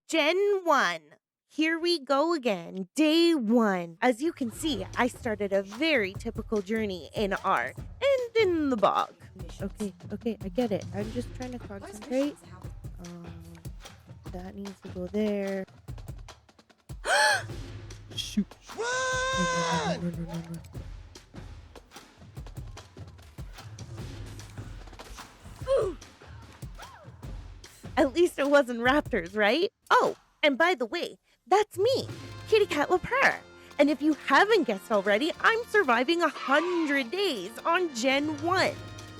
Gen 1. Here we go again. Day 1. As you can see, I started a very typical journey in Ark and in the bog. Okay, I get it. I'm just trying to concentrate. That needs to go there. Shoot. Run! No. At least it wasn't raptors, right? Oh, and by the way, that's me, Kitty Cat LaPerre. And if you haven't guessed already, I'm surviving 100 days on Gen 1,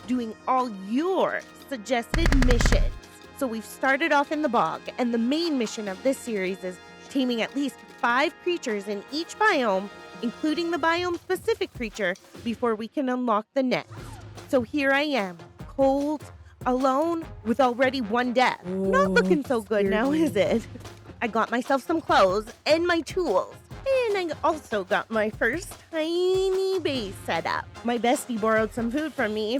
doing all your suggested missions. So we've started off in the bog, and the main mission of this series is taming at least 5 creatures in each biome, including the biome-specific creature, before we can unlock the next. So here I am, cold, alone, with already 1 death. Not looking so good now, is it? I got myself some clothes and my tools. And I also got my first tiny base set up. My bestie borrowed some food from me.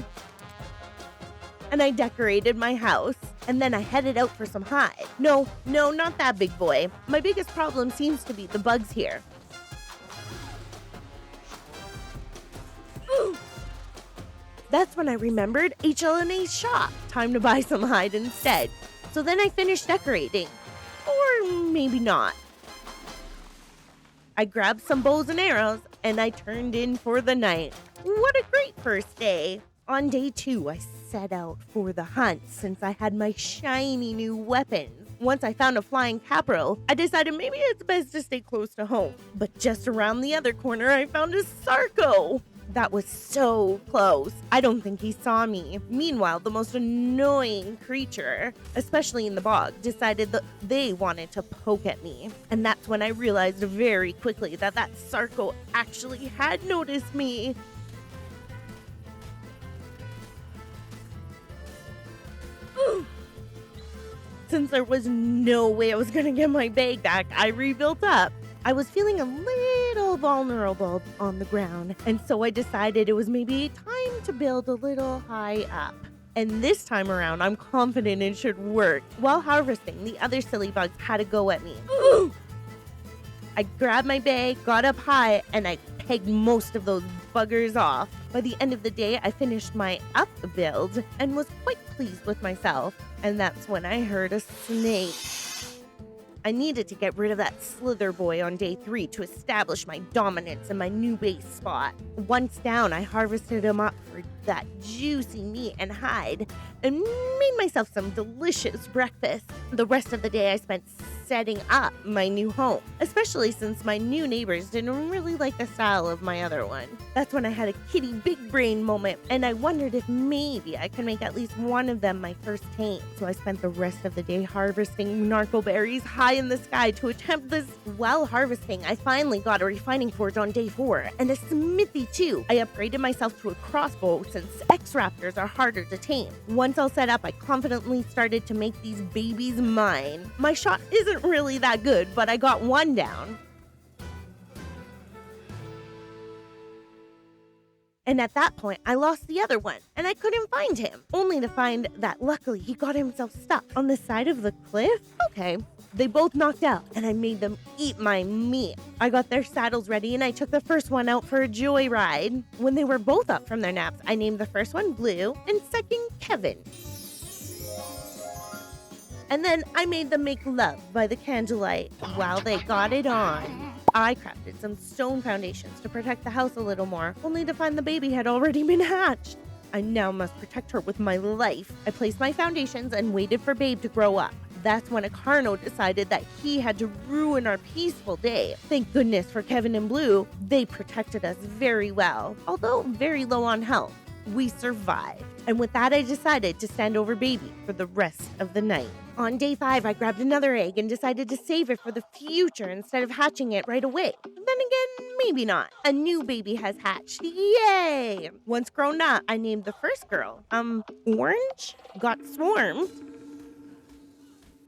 And I decorated my house. And then I headed out for some hide. No, not that big boy. My biggest problem seems to be the bugs here. That's when I remembered HLNA's shop. Time to buy some hide instead. So then I finished decorating. Or maybe not. I grabbed some bows and arrows, and I turned in for the night. What a great first day! On day 2, I set out for the hunt since I had my shiny new weapons. Once I found a flying capro, I decided maybe it's best to stay close to home. But just around the other corner, I found a Sarco. That was so close. I don't think he saw me. Meanwhile, the most annoying creature, especially in the bog, decided that they wanted to poke at me. And that's when I realized very quickly that Sarco actually had noticed me. Since there was no way I was gonna get my bag back, I rebuilt up. I was feeling a little vulnerable on the ground, and so I decided it was maybe time to build a little high up. And this time around, I'm confident it should work. While harvesting, the other silly bugs had a go at me. I grabbed my bag, got up high, and I pegged most of those buggers off. By the end of the day, I finished my up build and was quite pleased with myself. And that's when I heard a snake. I needed to get rid of that slither boy on day 3 to establish my dominance in my new base spot. Once down, I harvested him up for that juicy meat and hide and made myself some delicious breakfast. The rest of the day I spent setting up my new home, especially since my new neighbors didn't really like the style of my other one. That's when I had a kitty big brain moment, and I wondered if maybe I could make at least one of them my first tame. So I spent the rest of the day harvesting narco berries high in the sky to attempt this. While harvesting, I finally got a refining forge on day 4 and a smithy too. I upgraded myself to a crossbow since X-Raptors are harder to tame. Once all set up, I confidently started to make these babies mine. My shot isn't really that good, but I got one down. And at that point, I lost the other one, and I couldn't find him, only to find that luckily he got himself stuck on the side of the cliff. Okay, they both knocked out, and I made them eat my meat. I got their saddles ready, and I took the first one out for a joyride. When they were both up from their naps, I named the first one Blue and second Kevin. And then I made them make love by the candlelight while they got it on. I crafted some stone foundations to protect the house a little more, only to find the baby had already been hatched. I now must protect her with my life. I placed my foundations and waited for Babe to grow up. That's when a Carno decided that he had to ruin our peaceful day. Thank goodness for Kevin and Blue, they protected us very well, although very low on health. We survived. And with that, I decided to stand over Baby for the rest of the night. On day 5, I grabbed another egg and decided to save it for the future instead of hatching it right away. Then again, maybe not. A new baby has hatched. Yay! Once grown up, I named the first girl, Orange, got swarmed,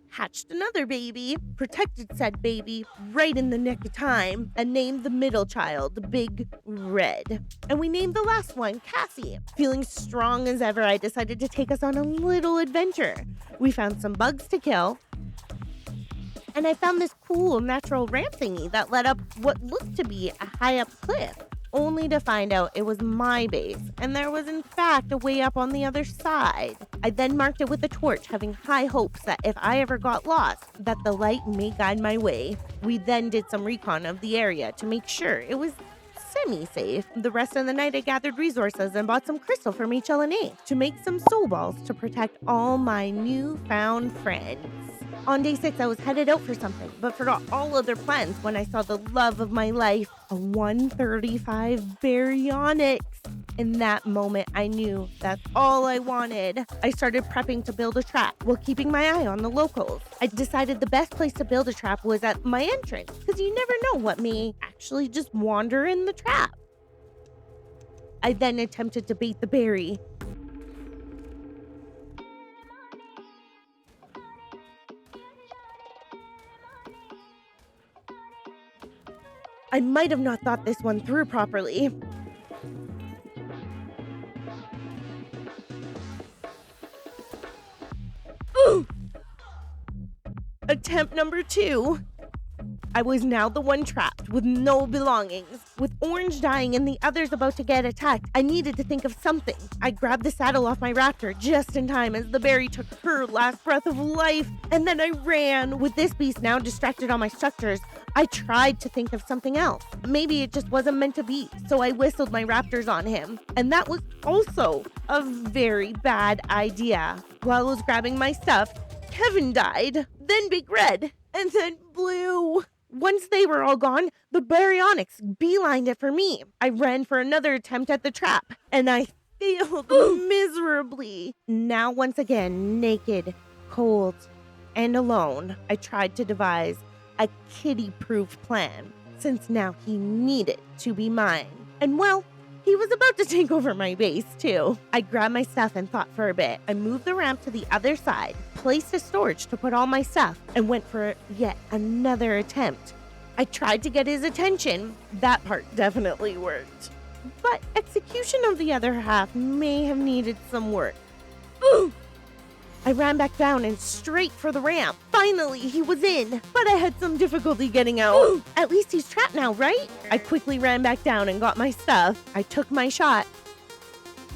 hatched another baby, protected said baby right in the nick of time, and named the middle child Big Red. And we named the last one Cassie. Feeling strong as ever, I decided to take us on a little adventure. We found some bugs to kill, and I found this cool natural ramp thingy that led up what looked to be a high up cliff, only to find out it was my base, and there was in fact a way up on the other side. I then marked it with a torch, having high hopes that if I ever got lost, that the light may guide my way. We then did some recon of the area to make sure it was semi-safe. The rest of the night I gathered resources and bought some crystal from HLNA to make some soul balls to protect all my newfound friends. On day 6, I was headed out for something, but forgot all other plans when I saw the love of my life, a 135 baryonyx. In that moment, I knew that's all I wanted. I started prepping to build a trap while keeping my eye on the locals. I decided the best place to build a trap was at my entrance, because you never know what may actually just wander in the trap. I then attempted to bait the berry. I might have not thought this one through properly. Ooh! Attempt number 2. I was now the one trapped with no belongings. With Orange dying and the others about to get attacked, I needed to think of something. I grabbed the saddle off my raptor just in time as the berry took her last breath of life, and then I ran. With this beast now distracted on my structures, I tried to think of something else. Maybe it just wasn't meant to be, so I whistled my raptors on him. And that was also a very bad idea. While I was grabbing my stuff, Kevin died, then Big Red, and then Blue. Once they were all gone, the baryonyx beelined it for me. I ran for another attempt at the trap, and I failed miserably. Now once again, naked, cold, and alone, I tried to devise a kitty-proof plan, since now he needed to be mine. And well, he was about to take over my base too. I grabbed my stuff and thought for a bit. I moved the ramp to the other side, placed a storage to put all my stuff, and went for yet another attempt. I tried to get his attention. That part definitely worked. But execution of the other half may have needed some work. Ooh! I ran back down and straight for the ramp. Finally, he was in, but I had some difficulty getting out. Ooh, at least he's trapped now, right? I quickly ran back down and got my stuff. I took my shot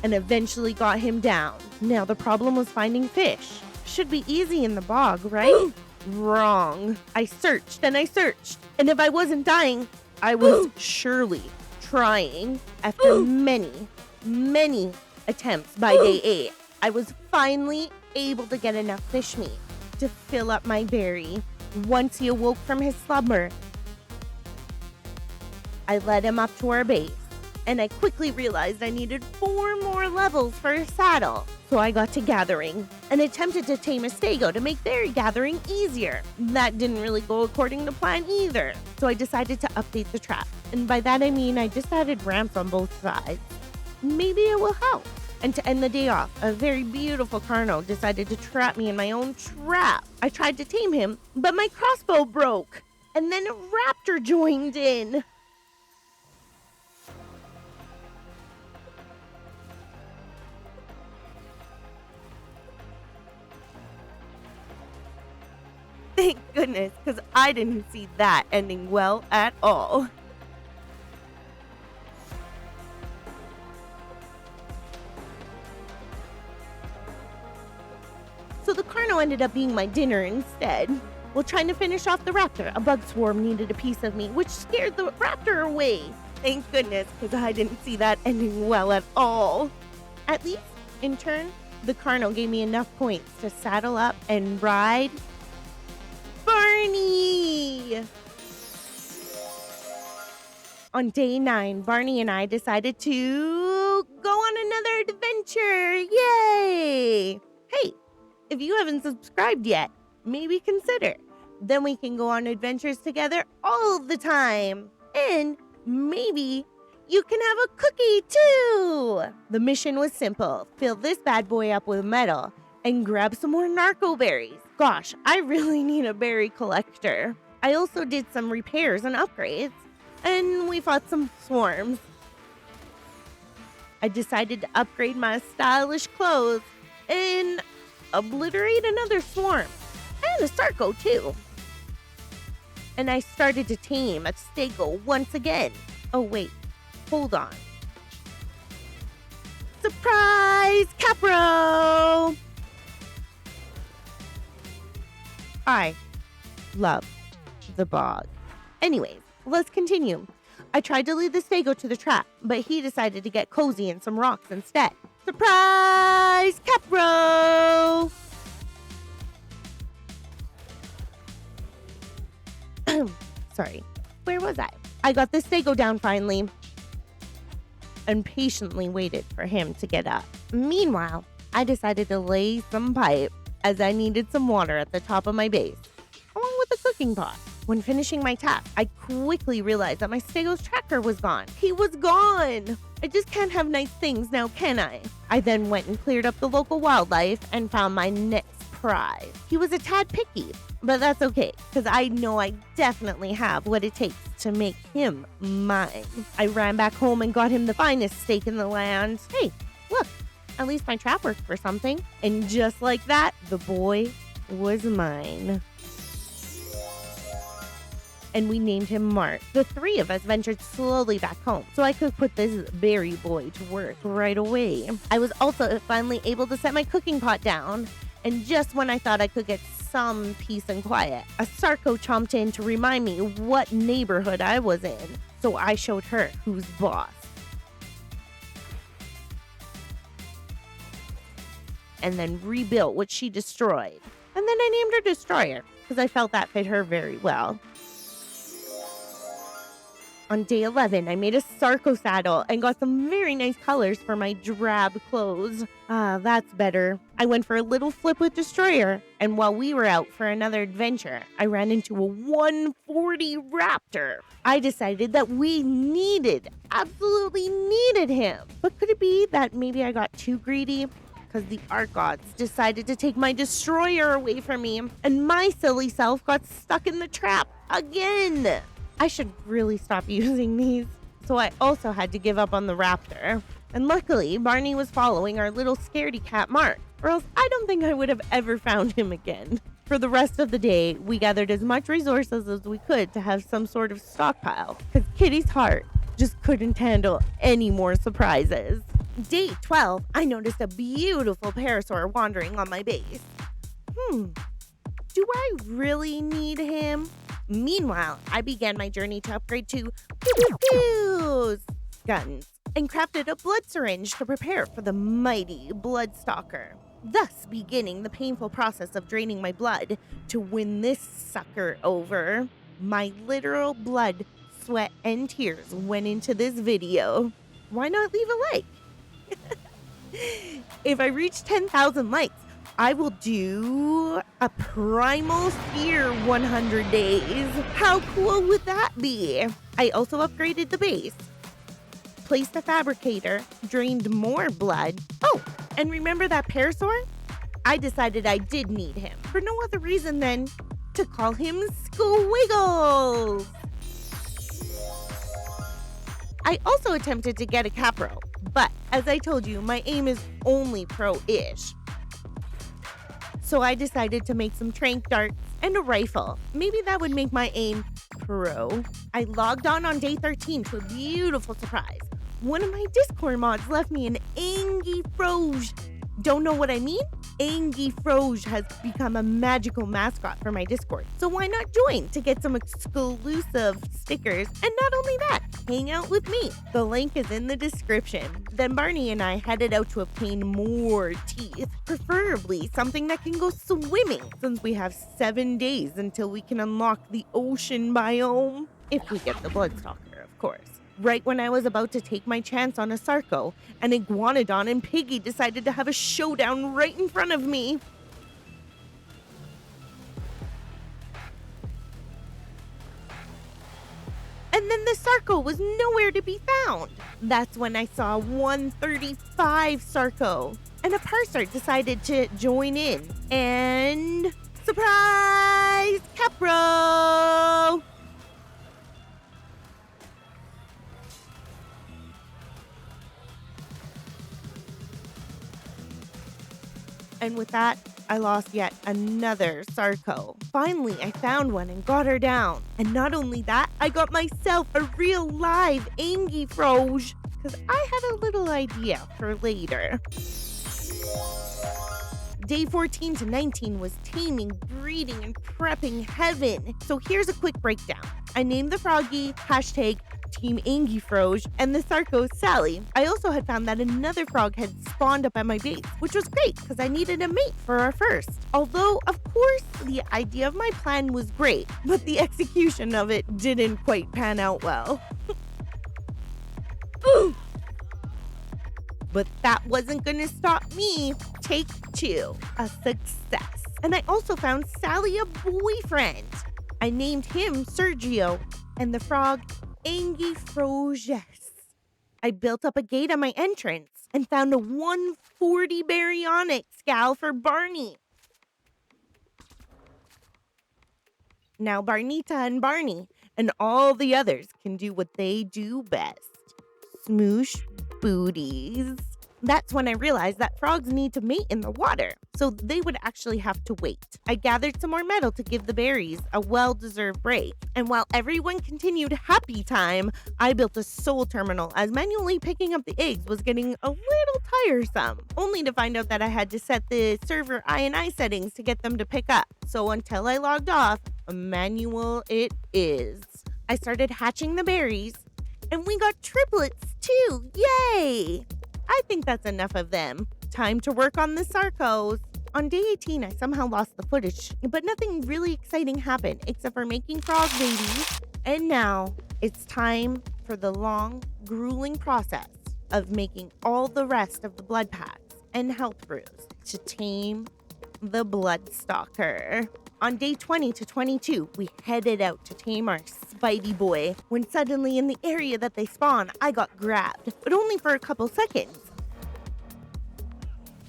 and eventually got him down. Now the problem was finding fish. Should be easy in the bog, right? Ooh. Wrong. I searched and I searched, and if I wasn't dying, I was surely trying. After many attempts by day 8, I was finally able to get enough fish meat to fill up my berry. Once he awoke from his slumber, I led him up to our base, and I quickly realized I needed 4 more levels for a saddle. So I got to gathering and attempted to tame a stego to make berry gathering easier. That didn't really go according to plan either, so I decided to update the trap. And by that I mean I just added ramps on both sides. Maybe it will help. And to end the day off, a very beautiful Carno decided to trap me in my own trap. I tried to tame him, but my crossbow broke. And then a raptor joined in. Thank goodness, because I didn't see that ending well at all. So the Carno ended up being my dinner instead. While trying to finish off the raptor, a bug swarm needed a piece of me, which scared the raptor away. Thank goodness, because I didn't see that ending well at all. At least, in turn, the Carno gave me enough points to saddle up and ride Barney! On day 9, Barney and I decided to go on another adventure. Yay! Hey, if you haven't subscribed yet, maybe consider. Then we can go on adventures together all the time. And maybe you can have a cookie too. The mission was simple. Fill this bad boy up with metal and grab some more narco berries. Gosh, I really need a berry collector. I also did some repairs and upgrades, and we fought some swarms. I decided to upgrade my stylish clothes and obliterate another swarm. And a Sarco too. and I started to tame a stego once again. Oh wait, hold on. Surprise, Capro! I love the bog. Anyways, let's continue. I tried to lead the stego to the trap, but he decided to get cozy in some rocks instead. Surprise, Capro! Sorry, where was I? I got the stego down finally and patiently waited for him to get up. Meanwhile, I decided to lay some pipe as I needed some water at the top of my base, along with a cooking pot. When finishing my task, I quickly realized that my stego's tracker was gone. He was gone! I just can't have nice things now, can I? I then went and cleared up the local wildlife and found my next prize. He was a tad picky, but that's okay, because I know I definitely have what it takes to make him mine. I ran back home and got him the finest steak in the land. Hey, look, at least my trap worked for something. And just like that, the boy was mine. And we named him Mark. The three of us ventured slowly back home so I could put this berry boy to work right away. I was also finally able to set my cooking pot down, and just when I thought I could get some peace and quiet, a Sarco chomped in to remind me what neighborhood I was in, so I showed her who's boss. And then rebuilt what she destroyed. And then I named her Destroyer, because I felt that fit her very well. On day 11, I made a Sarco saddle and got some very nice colors for my drab clothes. Ah, that's better. I went for a little flip with Destroyer, and while we were out for another adventure, I ran into a 140 raptor. I decided that we absolutely needed him. But could it be that maybe I got too greedy? Because the Ark gods decided to take my Destroyer away from me, and my silly self got stuck in the trap again. I should really stop using these. So I also had to give up on the raptor. And luckily, Barney was following our little scaredy cat Mark, or else I don't think I would have ever found him again. For the rest of the day, we gathered as much resources as we could to have some sort of stockpile, because Kitty's heart just couldn't handle any more surprises. Day 12, I noticed a beautiful parasaur wandering on my base. Do I really need him? Meanwhile, I began my journey to upgrade to guns and crafted a blood syringe to prepare for the mighty Bloodstalker, thus beginning the painful process of draining my blood to win this sucker over. My literal blood, sweat, and tears went into this video. Why not leave a like? If I reach 10,000 likes, I will do a Primal Sphere 100 days. How cool would that be? I also upgraded the base, placed a fabricator, drained more blood. Oh, and remember that parasaur? I decided I did need him for no other reason than to call him Squiggles. I also attempted to get a Capro, but as I told you, my aim is only pro-ish. So I decided to make some tranq darts and a rifle. Maybe that would make my aim pro. I logged on day 13 to a beautiful surprise. One of my Discord mods left me an Angie Froge. Don't know what I mean? Angie Froge has become a magical mascot for my Discord. So why not join to get some exclusive stickers? And not only that, hang out with me. The link is in the description. Then Barney and I headed out to obtain more teeth, preferably something that can go swimming, since we have 7 days until we can unlock the ocean biome. If we get the Bloodstalker, of course. Right when I was about to take my chance on a Sarco, an Iguanodon and Piggy decided to have a showdown right in front of me. And then the Sarco was nowhere to be found. That's when I saw 135 Sarco, and a parser decided to join in. And surprise, Capro! And with that, I lost yet another Sarco. Finally, I found one and got her down. And not only that, I got myself a real live Angifroge, because I had a little idea for later. Day 14 to 19 was taming, breeding, and prepping heaven. So here's a quick breakdown. I named the froggy #Team Angifroge and the Sarco Sally. I also had found that another frog had spawned up at my base, which was great because I needed a mate for our first. Although, of course, the idea of my plan was great, but the execution of it didn't quite pan out well. But that wasn't gonna stop me. Take 2, a success. And I also found Sally a boyfriend. I named him Sergio and the frog Angifroges. I built up a gate at my entrance and found a 140 baryonyx gal for Barney. Now Barnita and Barney and all the others can do what they do best. Smoosh booties. That's when I realized that frogs need to mate in the water, so they would actually have to wait. I gathered some more metal to give the berries a well-deserved break, and while everyone continued happy time, I built a soul terminal as manually picking up the eggs was getting a little tiresome, only to find out that I had to set the server INI settings to get them to pick up. So until I logged off, manual it is. I started hatching the berries, and we got triplets too, yay! I think that's enough of them. Time to work on the Sarcos. On day 18, I somehow lost the footage, but nothing really exciting happened except for making frog babies. And now it's time for the long, grueling process of making all the rest of the blood packs and health brews to tame the Bloodstalker. On day 20 to 22, we headed out to tame our Spidey boy, when suddenly in the area that they spawn, I got grabbed, but only for a couple seconds.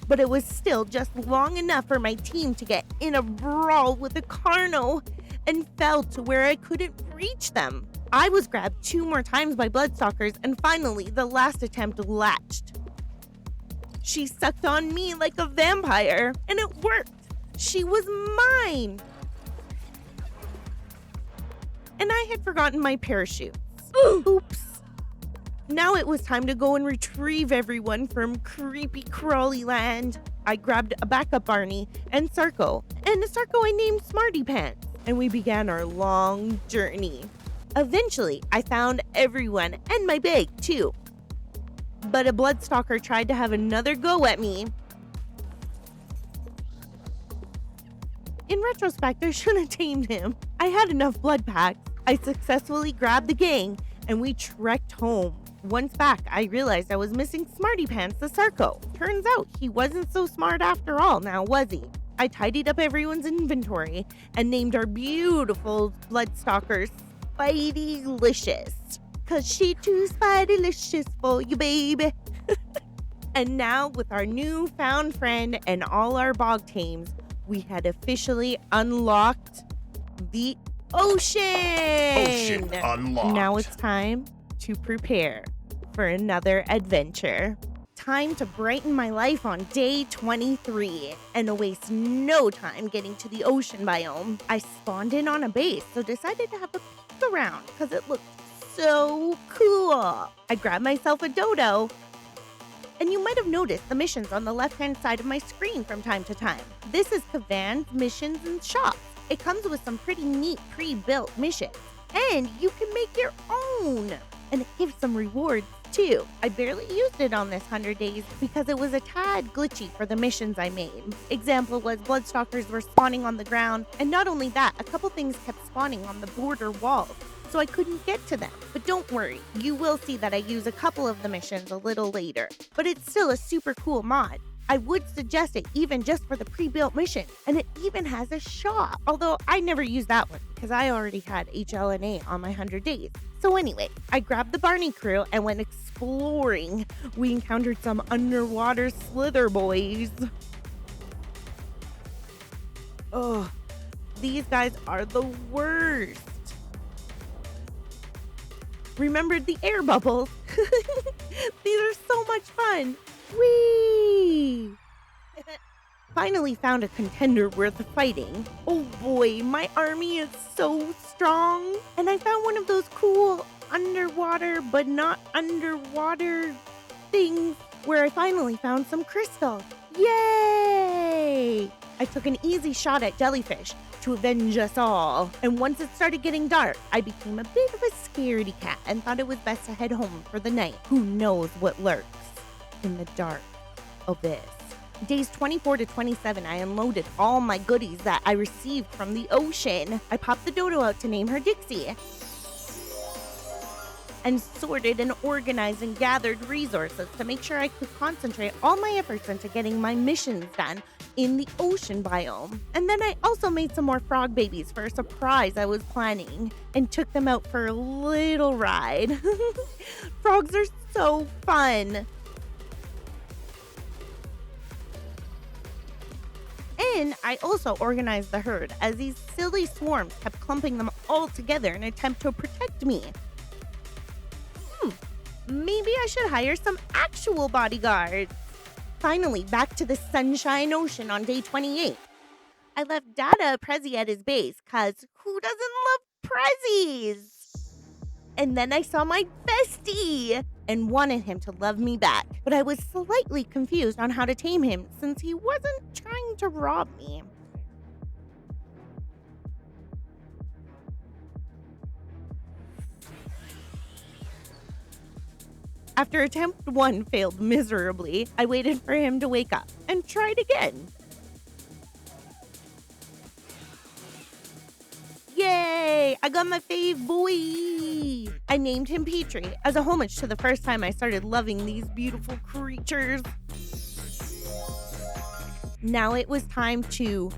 But it was still just long enough for my team to get in a brawl with a Carno and fell to where I couldn't reach them. I was grabbed 2 more times by Bloodstalkers, and finally, the last attempt latched. She sucked on me like a vampire, and it worked. She was mine. And I had forgotten my parachutes. Oops. Now it was time to go and retrieve everyone from creepy crawly land. I grabbed a backup Barney and Sarco, and a Sarco I named Smarty Pants, and we began our long journey. Eventually, I found everyone and my bag too. But a Bloodstalker tried to have another go at me. In retrospect, I should have tamed him. I had enough blood packs. I successfully grabbed the gang, and we trekked home. Once back, I realized I was missing Smarty Pants the Sarco. Turns out he wasn't so smart after all, now was he? I tidied up everyone's inventory and named our beautiful Bloodstalker Spidey-licious. 'Cause she too Spidey-licious for you, baby. And now, with our newfound friend and all our bog tames, we had officially unlocked the ocean! Ocean unlocked. Now it's time to prepare for another adventure. Time to brighten my life on day 23 and waste no time getting to the ocean biome. I spawned in on a base, so decided to have a peek around because it looked so cool. I grabbed myself a dodo, and you might have noticed the missions on the left-hand side of my screen from time to time. This is Kavan's Missions and Shop. It comes with some pretty neat pre-built missions, and you can make your own. And it gives some rewards too. I barely used it on this 100 days because it was a tad glitchy for the missions I made. Example was Bloodstalkers were spawning on the ground, and not only that, a couple things kept spawning on the border walls, so I couldn't get to them. But don't worry, you will see that I use a couple of the missions a little later. But it's still a super cool mod. I would suggest it even just for the pre-built mission, and it even has a shop. Although I never used that one because I already had HLNA on my 100 days. So anyway, I grabbed the Barney crew and went exploring. We encountered some underwater slither boys. Oh, these guys are the worst. Remembered the air bubbles. These are so much fun. Whee! Finally found a contender worth fighting. Oh boy, my army is so strong. And I found one of those cool underwater but not underwater things where I finally found some crystal. Yay! I took an easy shot at jellyfish to avenge us all. And once it started getting dark, I became a bit of a scaredy cat and thought it was best to head home for the night. Who knows what lurks in the dark abyss. Days 24 to 27, I unloaded all my goodies that I received from the ocean. I popped the dodo out to name her Dixie, and sorted and organized and gathered resources to make sure I could concentrate all my efforts into getting my missions done in the ocean biome. And then I also made some more frog babies for a surprise I was planning and took them out for a little ride. Frogs are so fun. And I also organized the herd as these silly swarms kept clumping them all together in an attempt to protect me. Maybe I should hire some actual bodyguards. Finally, back to the Sunshine Ocean on day 28. I left Dada a Prezi at his base, cause who doesn't love Prezzies? And then I saw my bestie and wanted him to love me back. But I was slightly confused on how to tame him since he wasn't trying to rob me. After attempt 1 failed miserably, I waited for him to wake up and tried again. Yay! I got my fave boy! I named him Petrie as a homage to the first time I started loving these beautiful creatures. Now it was time to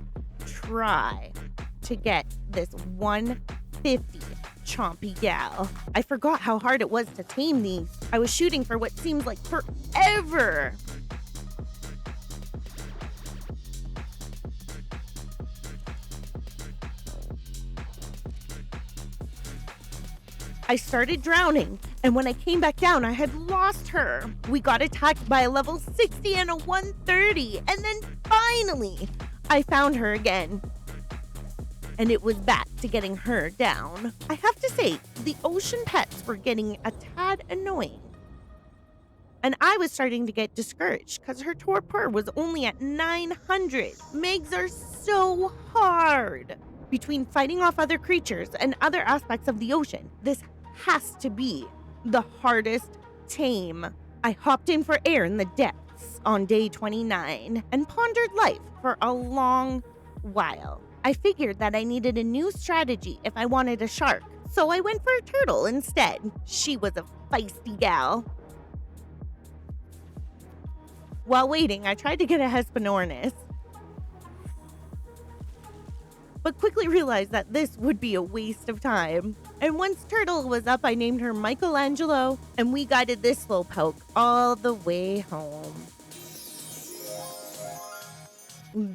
try to get this 150 chompy gal. I forgot how hard it was to tame these. I was shooting for what seems like forever. I started drowning, and when I came back down, I had lost her. We got attacked by a level 60 and a 130, and then finally, I found her again. And it was back to getting her down. I have to say, the ocean pets were getting a tad annoying. And I was starting to get discouraged because her torpor was only at 900. Megs are so hard. Between fighting off other creatures and other aspects of the ocean, this has to be the hardest tame. I hopped in for air in the depths on day 29 and pondered life for a long while. I figured that I needed a new strategy if I wanted a shark, so I went for a turtle instead. She was a feisty gal. While waiting, I tried to get a Hesperornis, but quickly realized that this would be a waste of time. And once Turtle was up, I named her Michelangelo, and we guided this slowpoke all the way home.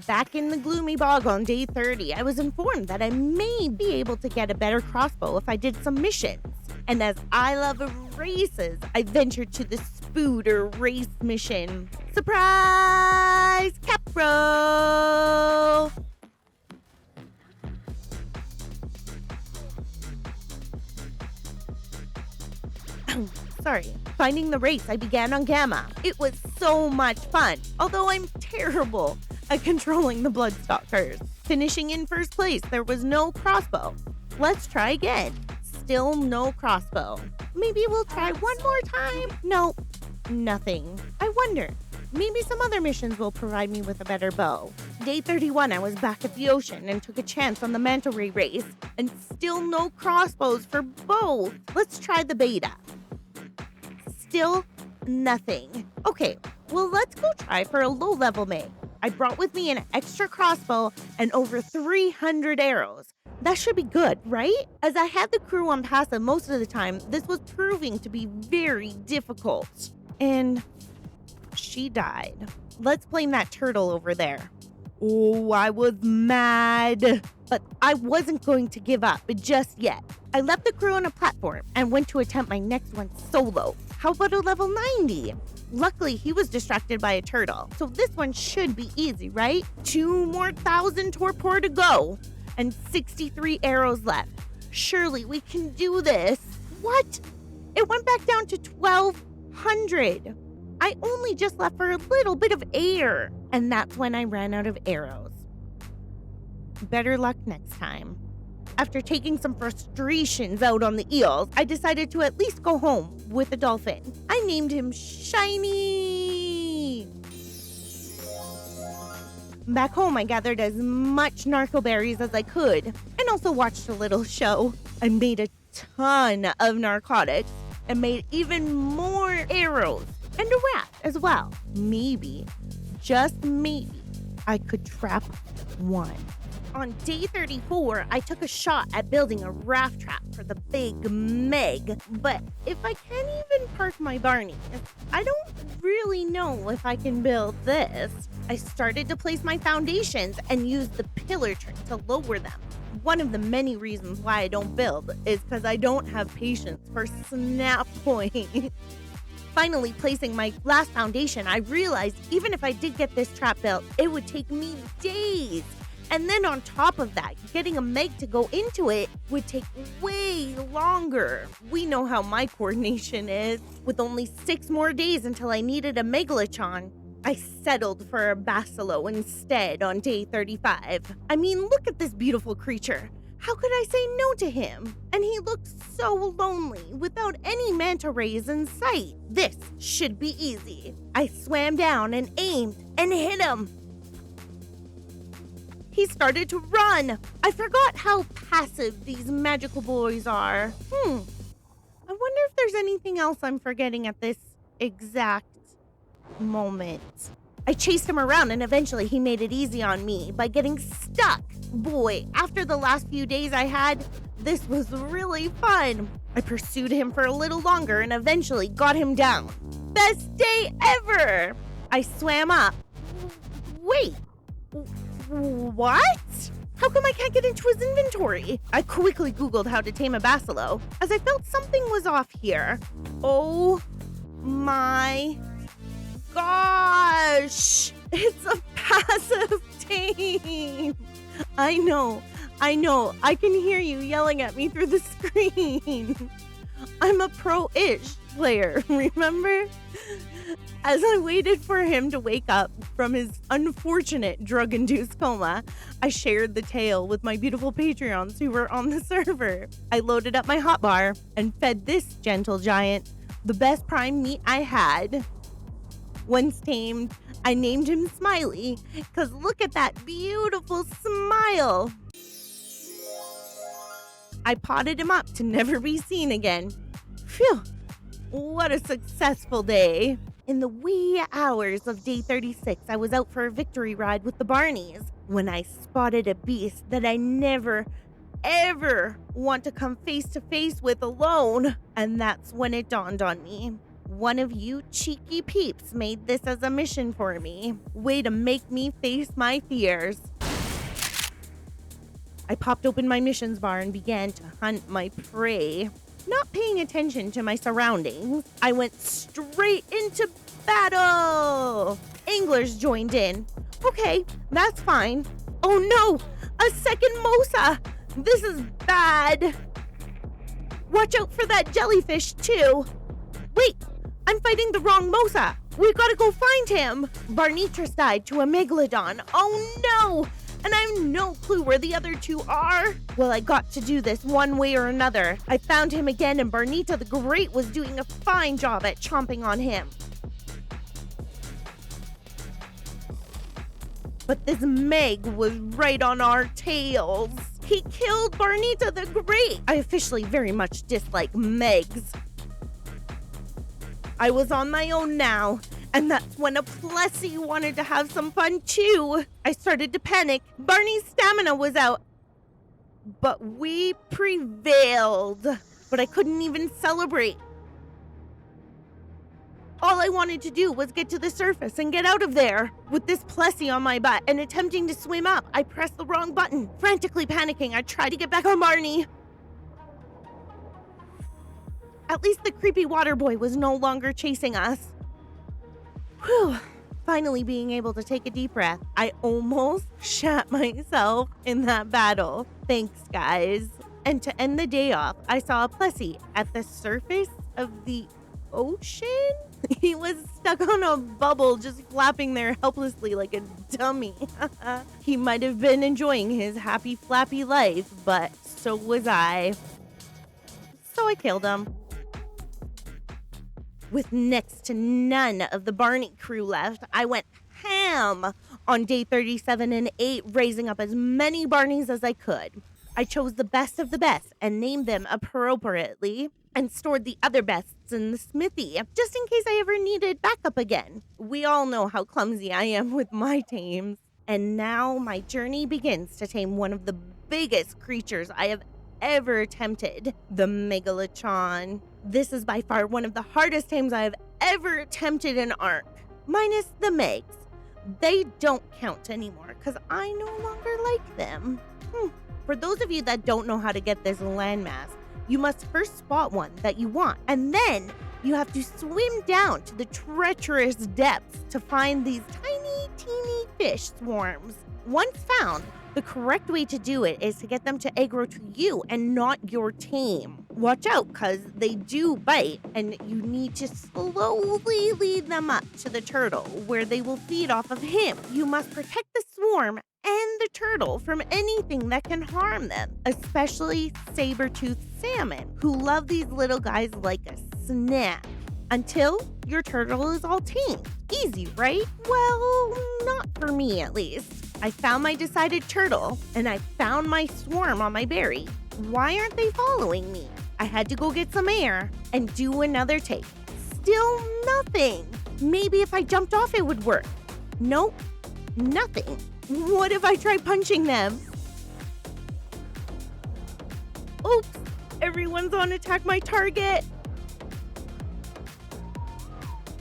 Back in the gloomy bog on day 30, I was informed that I may be able to get a better crossbow if I did some missions. And as I love races, I ventured to the Spooder race mission. Surprise! Capro! Sorry. Finding the race I began on Gamma. It was so much fun, although I'm terrible at controlling the Bloodstalkers. Finishing in first place, there was no crossbow. Let's try again. Still no crossbow. Maybe we'll try one more time. Nope, nothing. I wonder, maybe some other missions will provide me with a better bow. Day 31, I was back at the ocean and took a chance on the manta ray race, and still no crossbows for both. Let's try the beta. Still nothing. Okay, well, let's go try for a low-level Meg. I brought with me an extra crossbow and over 300 arrows. That should be good, right? As I had the crew on passive most of the time, this was proving to be very difficult. And she died. Let's blame that turtle over there. Oh, I was mad. But I wasn't going to give up just yet. I left the crew on a platform and went to attempt my next one solo. How about a level 90? Luckily, he was distracted by a turtle, so this one should be easy, right? 2 more 1,000 torpor to go, and 63 arrows left. Surely we can do this. What? It went back down to 1,200. I only just left for a little bit of air, and that's when I ran out of arrows. Better luck next time. After taking some frustrations out on the eels, I decided to at least go home with a dolphin. I named him Shiny. Back home, I gathered as much narco berries as I could and also watched a little show. I made a ton of narcotics and made even more arrows and a raft as well. Maybe, just maybe, I could trap one. On day 34, I took a shot at building a raft trap for the big Meg, but if I can't even park my Barney, I don't really know if I can build this. I started to place my foundations and used the pillar trick to lower them. One of the many reasons why I don't build is because I don't have patience for snap points. Finally placing my last foundation, I realized even if I did get this trap built, it would take me days. And then on top of that, getting a Meg to go into it would take way longer. We know how my coordination is. With only 6 more days until I needed a Megalachon, I settled for a Basilo instead on day 35. I mean, look at this beautiful creature. How could I say no to him? And he looked so lonely without any manta rays in sight. This should be easy. I swam down and aimed and hit him. He started to run. I forgot how passive these magical boys are. I wonder if there's anything else I'm forgetting at this exact moment. I chased him around and eventually he made it easy on me by getting stuck. Boy, after the last few days I had, this was really fun. I pursued him for a little longer and eventually got him down. Best day ever! I swam up. Wait. What? How come I can't get into his inventory? I quickly Googled how to tame a Basilo, as I felt something was off here. Oh my gosh! It's a passive tame! I know. I can hear you yelling at me through the screen. I'm a pro-ish player, remember? As I waited for him to wake up from his unfortunate drug-induced coma, I shared the tale with my beautiful Patreons who were on the server. I loaded up my hotbar and fed this gentle giant the best prime meat I had. Once tamed, I named him Smiley, because look at that beautiful smile. I potted him up to never be seen again. Phew, what a successful day. In the wee hours of day 36, I was out for a victory ride with the Barneys when I spotted a beast that I never, ever want to come face to face with alone. And that's when it dawned on me. One of you cheeky peeps made this as a mission for me. Way to make me face my fears. I popped open my missions bar and began to hunt my prey. Not paying attention to my surroundings, I went straight into battle! Anglers joined in. Okay, that's fine. Oh no! A second Mosa! This is bad! Watch out for that jellyfish, too! Wait! I'm fighting the wrong Mosa! We've gotta go find him! Barnetris died to a Megalodon. Oh no! And I have no clue where the other two are. Well, I got to do this one way or another. I found him again and Barnita the Great was doing a fine job at chomping on him. But this Meg was right on our tails. He killed Barnita the Great. I officially very much dislike Megs. I was on my own now. And that's when a Plessy wanted to have some fun too. I started to panic. Barney's stamina was out. But we prevailed. But I couldn't even celebrate. All I wanted to do was get to the surface and get out of there. With this Plessy on my butt and attempting to swim up, I pressed the wrong button. Frantically panicking, I tried to get back on Barney. At least the creepy water boy was no longer chasing us. Whew. Finally being able to take a deep breath. I almost shat myself in that battle. Thanks, guys. And to end the day off, I saw a plushie at the surface of the ocean. He was stuck on a bubble, just flapping there helplessly like a dummy. He might have been enjoying his happy flappy life, but so was I. So I killed him. With next to none of the BARNEY crew left, I went ham on day 37 and 8, raising up as many BARNEYs as I could. I chose the best of the best and named them appropriately and stored the other bests in the smithy, just in case I ever needed backup again. We all know how clumsy I am with my tames. And now my journey begins to tame one of the biggest creatures I have ever attempted, the megalotron. This is by far one of the hardest tames I have ever attempted in Ark, minus the megs. They don't count anymore because I no longer like them. For those of you that don't know how to get this landmass, you must first spot one that you want, and then you have to swim down to the treacherous depths to find these tiny, teeny fish swarms. Once found, the correct way to do it is to get them to aggro to you and not your tame. Watch out, because they do bite, and you need to slowly lead them up to the turtle, where they will feed off of him. You must protect the swarm and the turtle from anything that can harm them, especially saber-toothed salmon, who love these little guys like a snack, until your turtle is all tamed. Easy, right? Well, not for me at least. I found my decided turtle, and I found my swarm on my berry. Why aren't they following me? I had to go get some air and do another take. Still nothing. Maybe if I jumped off it would work. Nope, nothing. What if I try punching them? Oops, everyone's on attack my target.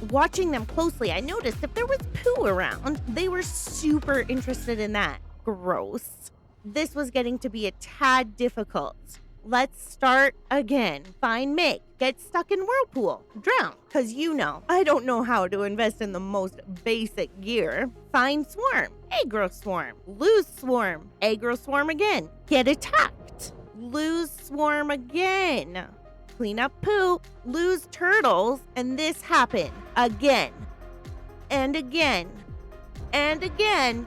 Watching them closely, I noticed if there was poo around, they were super interested in that. Gross. This was getting to be a tad difficult. Let's start again. Find Meg. Get stuck in whirlpool. Drown. Cause you know, I don't know how to invest in the most basic gear. Find swarm. Aggro swarm. Lose swarm. Aggro swarm again. Get attacked. Lose swarm again. Clean up poop. Lose turtles. And this happened. Again. And again. And again.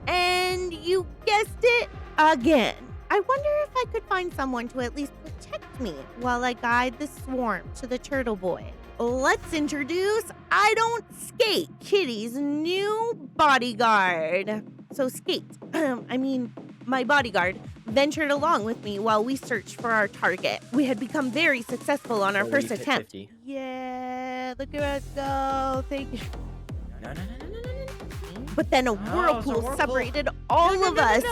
And you guessed it, again. I wonder if I could find someone to at least protect me while I guide the swarm to the turtle boy. Let's introduce I Don't Skate, Kitty's new bodyguard. So Skate, my bodyguard, ventured along with me while we searched for our target. We had become very successful on our first attempt. 50. Yeah, look at us go. Thank you. No. But then a it's a whirlpool whirlpool. separated all of us.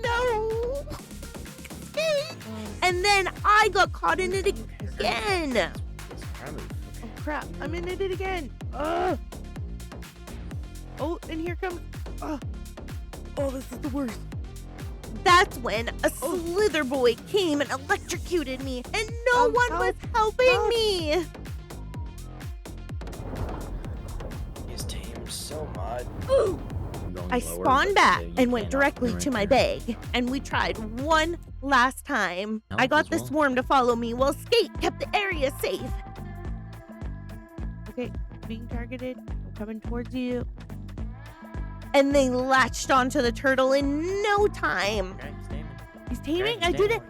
No! And then I got caught in it again. Oh crap, I'm in it again. Oh, and here comes. Oh, this is the worst. That's when a slither boy came and electrocuted me, and no one was helping me. His tame's so mud. Ooh. I spawned back and went directly to my bag, and we tried one last time. I got the swarm to follow me while Skate kept the area safe. Okay, being targeted. I'm coming towards you. And they latched onto the turtle in no time. Okay, he's taming. He's taming? I did it.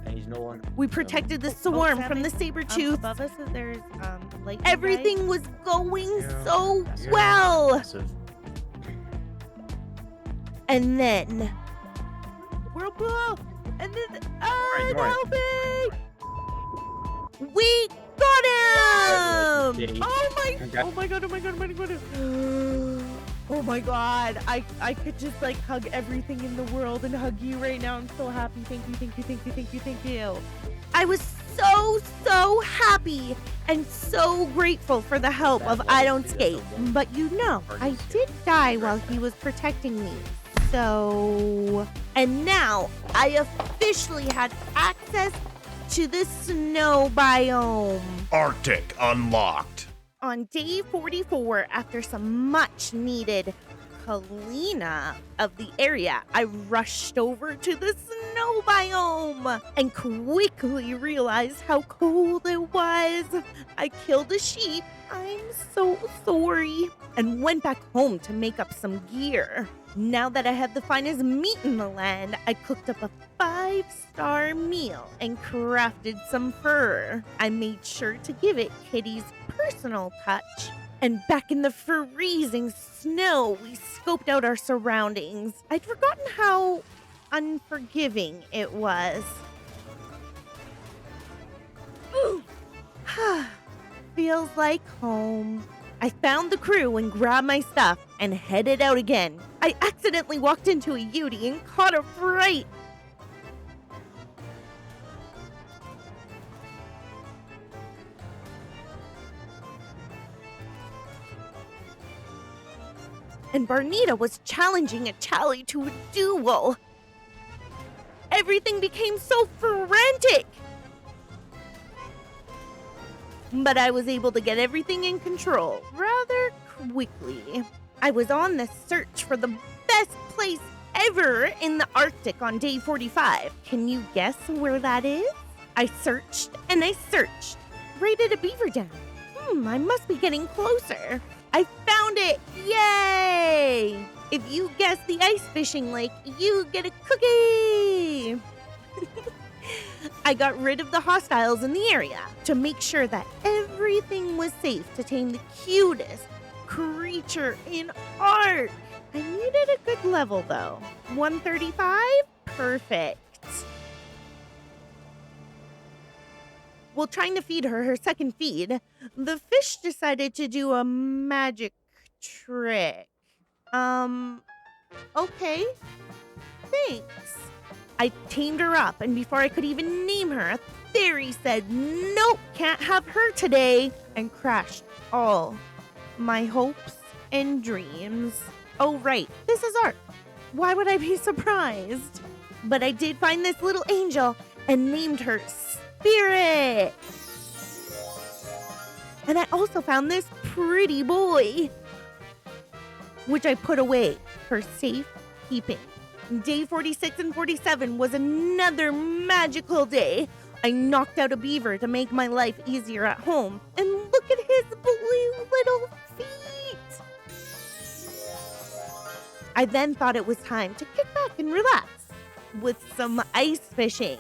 And he's no one. We protected the swarm from the saber-tooth. Above us, there's lightning. Everything was going so That's well. massive. And then whirlpool, and then help me! We got him! Yay. Oh my god! Oh my god! I could just like hug everything in the world and hug you right now. I'm so happy. Thank you. I was so happy and so grateful for the help of I Don't Skate. But you know, I did die while he was protecting me. so. And now I officially had access to the snow biome. Arctic unlocked. On day 44, after some much needed cleanup of the area, I rushed over to the snow biome and quickly realized how cold it was. I killed a sheep, I'm so sorry, and went back home to make up some gear. Now that I had the finest meat in the land, I cooked up a 5-star meal and crafted some fur. I made sure to give it Kitty's personal touch. And back in the freezing snow, we scoped out our surroundings. I'd forgotten how unforgiving it was. Feels like home. I found the crew and grabbed my stuff and headed out again. I accidentally walked into a Yeti and caught a fright. And Barnita was challenging a Charlie to a duel. Everything became so frantic. But I was able to get everything in control rather quickly. I was on the search for the best place ever in the Arctic on day 45. Can you guess where that is? I searched and I searched. Rated a beaver dam. I must be getting closer. I found it! Yay! If you guess the ice fishing lake, you get a cookie! I got rid of the hostiles in the area to make sure that everything was safe to tame the cutest creature in Ark. I needed a good level though. 135? Perfect. While trying to feed her second feed, the fish decided to do a magic trick. Okay. Thanks. I tamed her up, and before I could even name her, a fairy said, "Nope, can't have her today," and crashed all my hopes and dreams. Oh, right, this is Ark. Why would I be surprised? But I did find this little angel and named her Spirit. And I also found this pretty boy, which I put away for safekeeping. Day 46 and 47 was another magical day. I knocked out a beaver to make my life easier at home. And look at his blue little feet. I then thought it was time to kick back and relax with some ice fishing.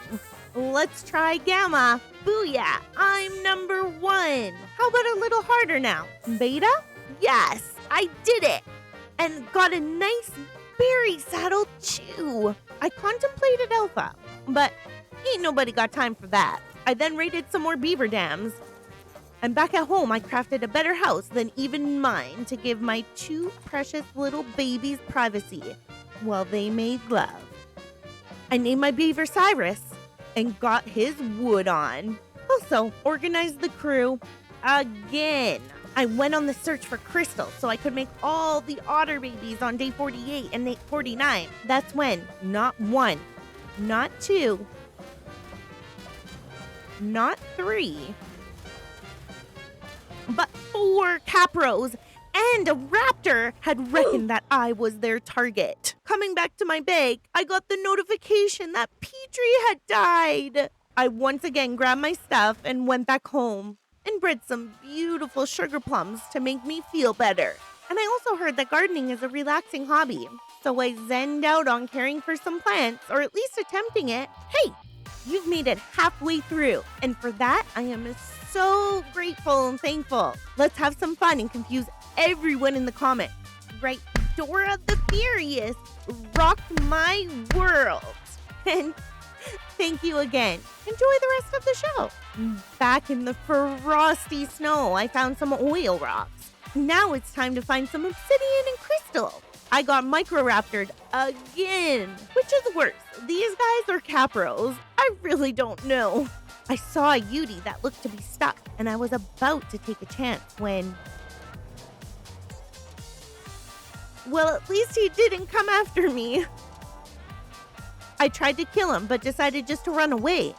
Let's try Gamma. Booyah, I'm number 1. How about a little harder now? Beta? Yes, I did it. And got a nice berry saddle too. I contemplated Alpha, but ain't nobody got time for that. I then raided some more beaver dams. And back at home, I crafted a better house than even mine to give my 2 precious little babies privacy while they made love. I named my beaver Cyrus and got his wood on. Also, organized the crew again. I went on the search for crystals so I could make all the otter babies on day 48 and day 49. That's when not 1, not 2, not 3, but 4 capros and a raptor had reckoned that I was their target. Coming back to my bag, I got the notification that Petrie had died. I once again grabbed my stuff and went back home and bred some beautiful sugar plums to make me feel better. And I also heard that gardening is a relaxing hobby, so I zenned out on caring for some plants, or at least attempting it. Hey, you've made it halfway through, and for that, I am so grateful and thankful. Let's have some fun and confuse everyone in the comments. Right, Dora the Furious rocked my world. And thank you again. Enjoy the rest of the show. Back in the frosty snow, I found some oil rocks. Now it's time to find some obsidian and crystal. I got microraptored again. Which is worse, these guys or capros? I really don't know. I saw a Yeti that looked to be stuck, and I was about to take a chance when Well, at least he didn't come after me. I tried to kill him, but decided just to run away.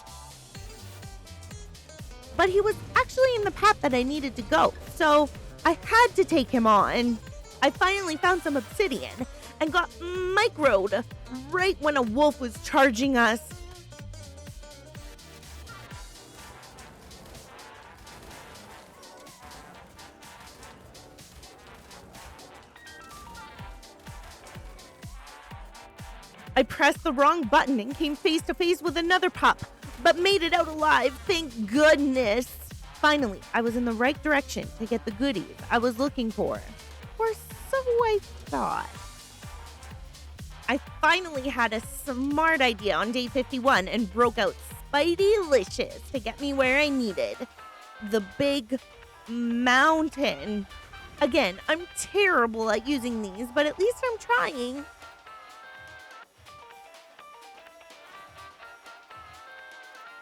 But he was actually in the path that I needed to go, so I had to take him on. I finally found some obsidian and got microed right when a wolf was charging us. I pressed the wrong button and came face to face with another pup, but made it out alive, thank goodness. Finally, I was in the right direction to get the goodies I was looking for. Or so I thought. I finally had a smart idea on day 51 and broke out Spidey-licious to get me where I needed. The big mountain. Again, I'm terrible at using these, but at least I'm trying.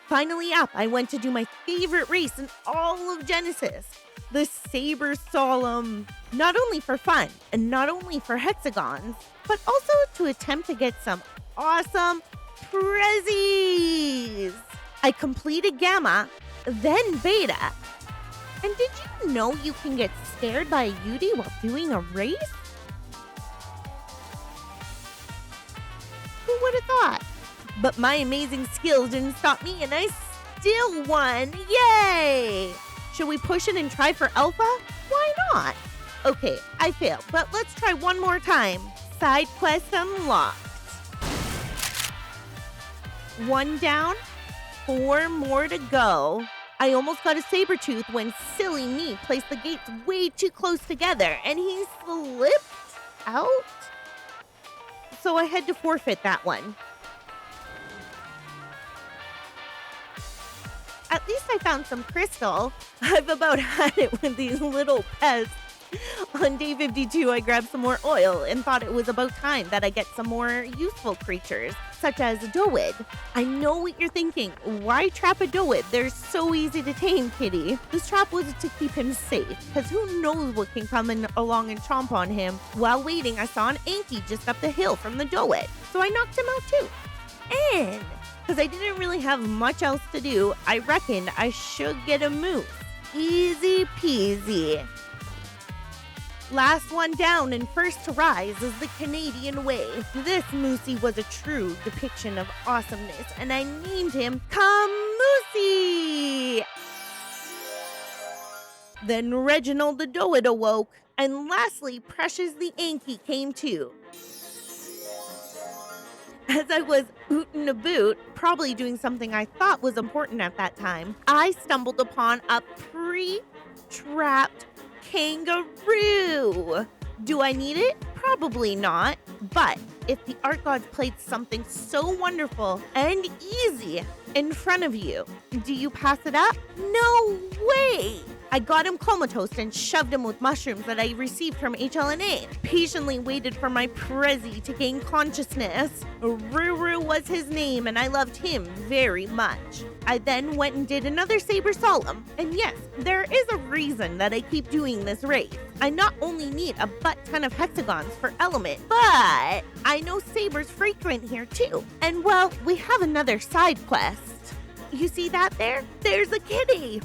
Finally up, I went to do my favorite race in all of Genesis, the Saber Solemn. Not only for fun, and not only for hexagons, but also to attempt to get some awesome prezzies. I completed Gamma, then Beta. And did you know you can get scared by a Yudi while doing a race? Who would have thought? But my amazing skills didn't stop me, and I still won. Yay! Should we push it and try for Alpha? Why not? Okay, I failed, but let's try one more time. Side quest unlocked. 1 down, 4 more to go. I almost got a saber tooth when silly me placed the gates way too close together, and he slipped out. So I had to forfeit that one. At least I found some crystal. I've about had it with these little pests. On day 52, I grabbed some more oil and thought it was about time that I get some more useful creatures, such as a Doid. I know what you're thinking. Why trap a Doid? They're so easy to tame, kitty. This trap was to keep him safe, because who knows what can come along and chomp on him. While waiting, I saw an Anki just up the hill from the Doid, so I knocked him out too. And because I didn't really have much else to do, I reckoned I should get a moose. Easy peasy. Last one down and first to rise is the Canadian way. This moosey was a true depiction of awesomeness, and I named him Camoosey. Then Reginald the Doid awoke, and lastly, Precious the Anki came too. As I was ootin' a boot, probably doing something I thought was important at that time, I stumbled upon a pre-trapped kangaroo. Do I need it? Probably not. But if the art gods played something so wonderful and easy in front of you, do you pass it up? No way! I got him comatose and shoved him with mushrooms that I received from HLNA. Patiently waited for my prezzy to gain consciousness. Ruru was his name, and I loved him very much. I then went and did another Saber Solemn. And yes, there is a reason that I keep doing this race. I not only need a butt ton of hexagons for element, but I know Sabers frequent here too. And well, we have another side quest. You see that there? There's a kitty.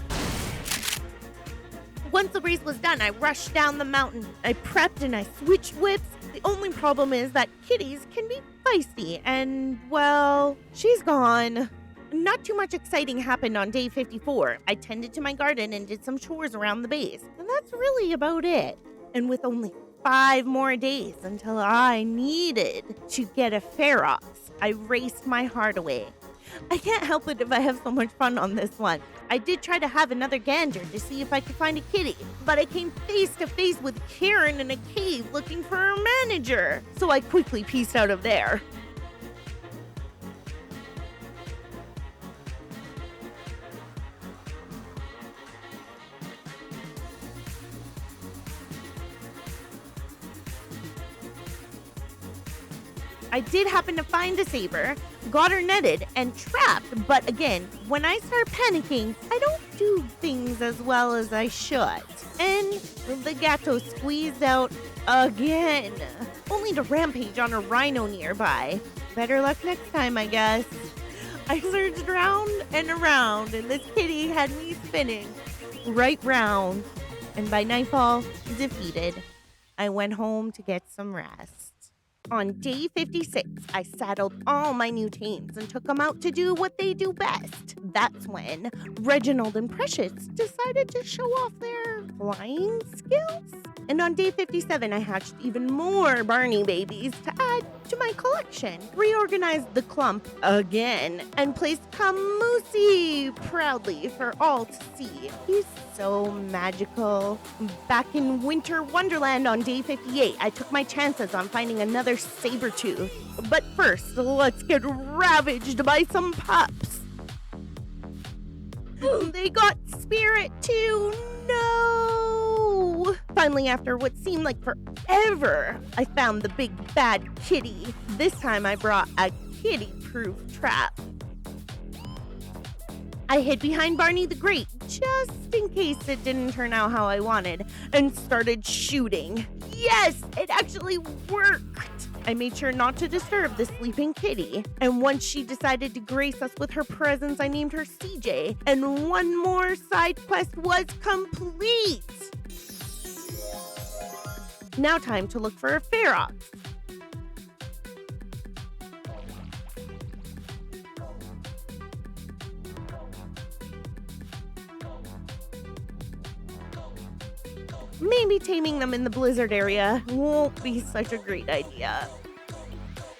Once the race was done, I rushed down the mountain. I prepped and I switched whips. The only problem is that kitties can be feisty, and, well, she's gone. Not too much exciting happened on day 54. I tended to my garden and did some chores around the base, and that's really about it. And with only 5 more days until I needed to get a Ferox, I raced my heart away. I can't help it if I have so much fun on this one. I did try to have another gander to see if I could find a kitty, but I came face to face with Karen in a cave looking for her manager, so I quickly pieced out of there. I did happen to find a saber, got her netted and trapped, but again, when I start panicking, I don't do things as well as I should. And the gato squeezed out again, only to rampage on a rhino nearby. Better luck next time, I guess. I searched round and around, and this kitty had me spinning right round. And by nightfall, defeated. I went home to get some rest. On day 56, I saddled all my new tames and took them out to do what they do best. That's when Reginald and Precious decided to show off their flying skills. And on day 57, I hatched even more Barney babies to add to my collection. Reorganized the clump again and placed Camusi proudly for all to see. He's so magical. Back in Winter Wonderland on day 58, I took my chances on finding another saber-tooth. But first, let's get ravaged by some pups. They got spirit too. No! Finally, after what seemed like forever, I found the big bad kitty. This time I brought a kitty-proof trap. I hid behind Barney the Great, just in case it didn't turn out how I wanted, and started shooting. Yes, it actually worked! I made sure not to disturb the sleeping kitty, and once she decided to grace us with her presence, I named her CJ, and one more side quest was complete! Now time to look for a ferox. Maybe taming them in the blizzard area won't be such a great idea.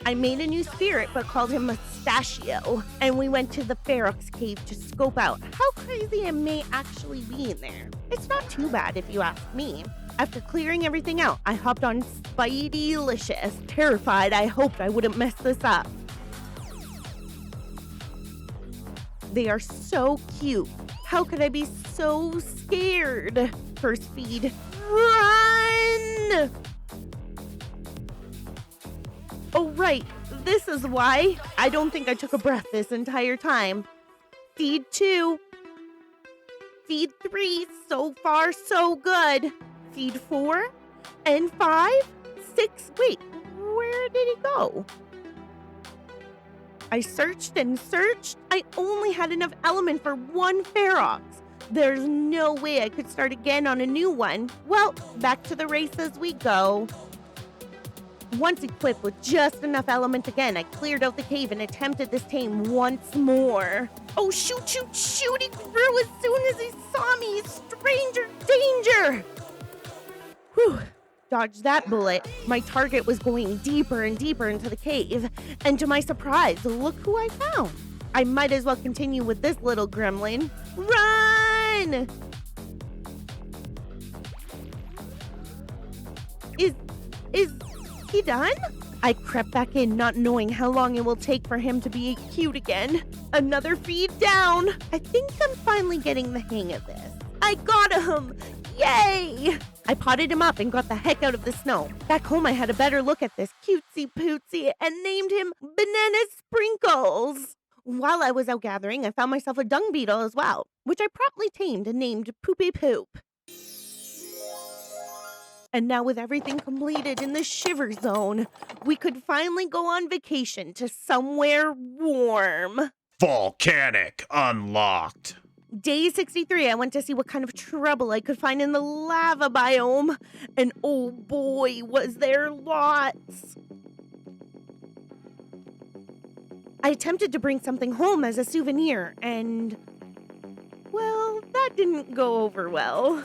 I made a new spirit but called him Mustachio, and we went to the Ferox cave to scope out how crazy it may actually be in there. It's not too bad if you ask me. After clearing everything out, I hopped on Spidey-licious, terrified I hoped I wouldn't mess this up. They are so cute. How could I be so scared? First feed. Run! Oh, right. This is why. I don't think I took a breath this entire time. Feed 2. Feed 3. So far, so good. Feed 4. And 5. 6. Wait, where did he go? I searched and searched. I only had enough element for one ferox. There's no way I could start again on a new one. Well, back to the races we go. Once equipped with just enough element again, I cleared out the cave and attempted this tame once more. Oh, shoot, shoot, shoot! He grew as soon as he saw me! Stranger danger! Whew. Dodged that bullet. My target was going deeper and deeper into the cave. And to my surprise, look who I found. I might as well continue with this little gremlin. Run! Is he done? I crept back in, not knowing how long it will take for him to be cute again. Another feed down. I think I'm finally getting the hang of this. I got him! Yay! I potted him up and got the heck out of the snow. Back home, I had a better look at this cutesy pootsy and named him Banana Sprinkles. While I was out gathering, I found myself a dung beetle as well, which I promptly tamed and named Poopy Poop. And now with everything completed in the shiver zone, we could finally go on vacation to somewhere warm. Volcanic unlocked. Day 63, I went to see what kind of trouble I could find in the lava biome. And oh boy, was there lots. I attempted to bring something home as a souvenir, and, well, that didn't go over well.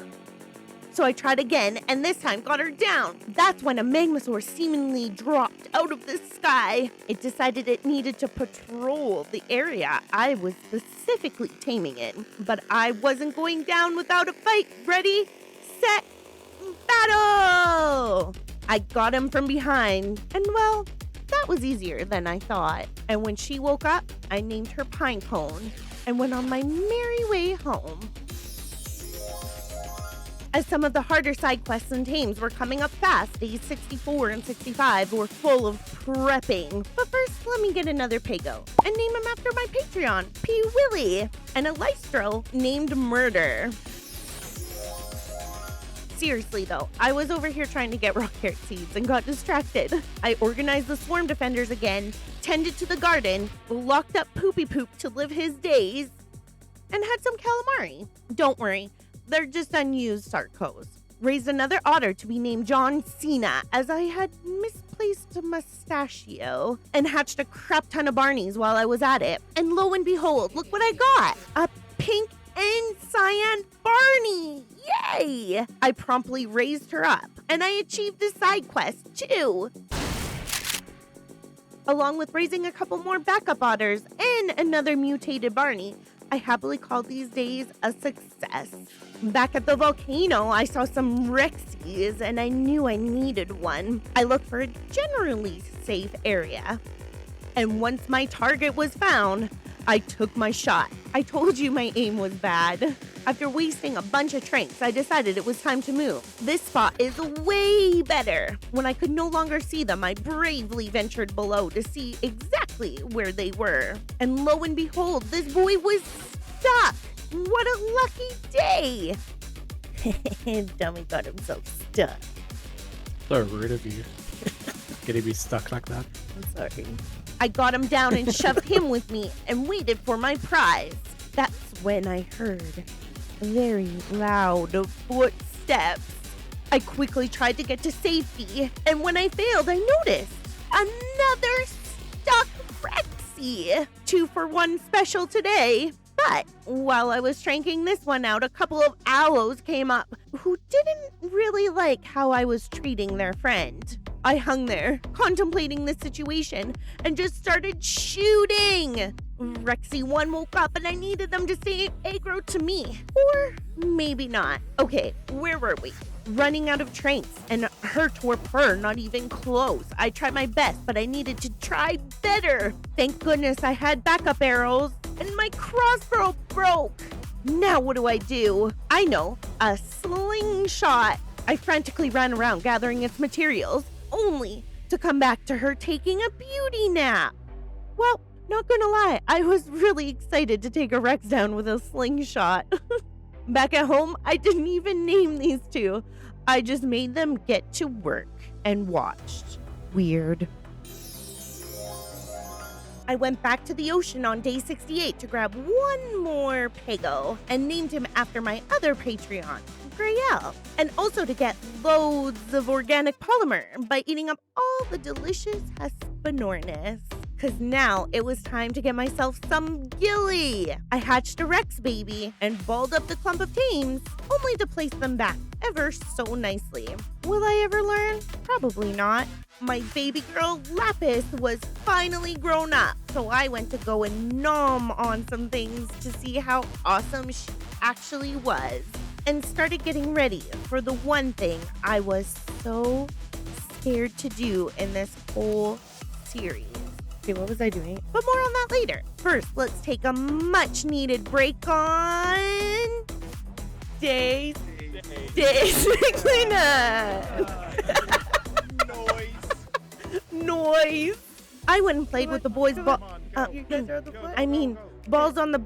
So I tried again, and this time got her down. That's when a magmasaur seemingly dropped out of the sky. It decided it needed to patrol the area I was specifically taming in. But I wasn't going down without a fight. Ready, set, battle! I got him from behind, and well, that was easier than I thought. And when she woke up, I named her Pinecone and went on my merry way home. As some of the harder side quests and tames were coming up fast, days 64 and 65 were full of prepping. But first, let me get another Pago and name him after my Patreon, P. Willie, and a Lystro named Murder. Seriously though, I was over here trying to get rock carrot seeds and got distracted. I organized the swarm defenders again, tended to the garden, locked up Poopy Poop to live his days, and had some calamari. Don't worry, they're just unused sarcos. Raised another otter to be named John Cena, as I had misplaced a mustachio, and hatched a crap ton of Barneys while I was at it. And lo and behold, look what I got! A pink and cyan Barney! Yay! I promptly raised her up, and I achieved a side quest too, along with raising a couple more backup otters and another mutated Barney. I happily call these days a success. Back at the volcano, I saw some Rexies and I knew I needed one. I looked for a generally safe area. And once my target was found, I took my shot. I told you my aim was bad. After wasting a bunch of tranks, I decided it was time to move. This spot is way better. When I could no longer see them, I bravely ventured below to see exactly where they were. And lo and behold, this boy was stuck. What a lucky day. Dummy got himself stuck. So rude of you. Getting me stuck like that. I'm sorry. I got him down and shoved him with me and waited for my prize. That's when I heard very loud footsteps. I quickly tried to get to safety, and when I failed, I noticed another stuck Rexy. 2-for-1 special today. But while I was tranking this one out, a couple of aloes came up who didn't really like how I was treating their friend. I hung there, contemplating the situation, and just started shooting. Rexy 1 woke up and I needed them to stay aggro to me. Or maybe not. Okay, where were we? Running out of tranks, and her torpor not even close. I tried my best, but I needed to try better. Thank goodness I had backup arrows, and my crossbow broke. Now what do? I know, a slingshot. I frantically ran around gathering its materials, only to come back to her taking a beauty nap. Well, not gonna lie, I was really excited to take a Rex down with a slingshot. Back at home, I didn't even name these two. I just made them get to work and watched. Weird. I went back to the ocean on day 68 to grab one more Pego and named him after my other Patreon, Grael, and also to get loads of organic polymer by eating up all the delicious Hespenornis. Cause now it was time to get myself some gilly. I hatched a Rex baby and balled up the clump of tames, only to place them back ever so nicely. Will I ever learn? Probably not. My baby girl Lapis was finally grown up, so I went to go and nom on some things to see how awesome she actually was, and started getting ready for the one thing I was so scared to do in this whole series. Okay, what was I doing? But more on that later. First, let's take a much needed break on day 6 cleanup. Noise. I went and played with the boys' ball. Balls on the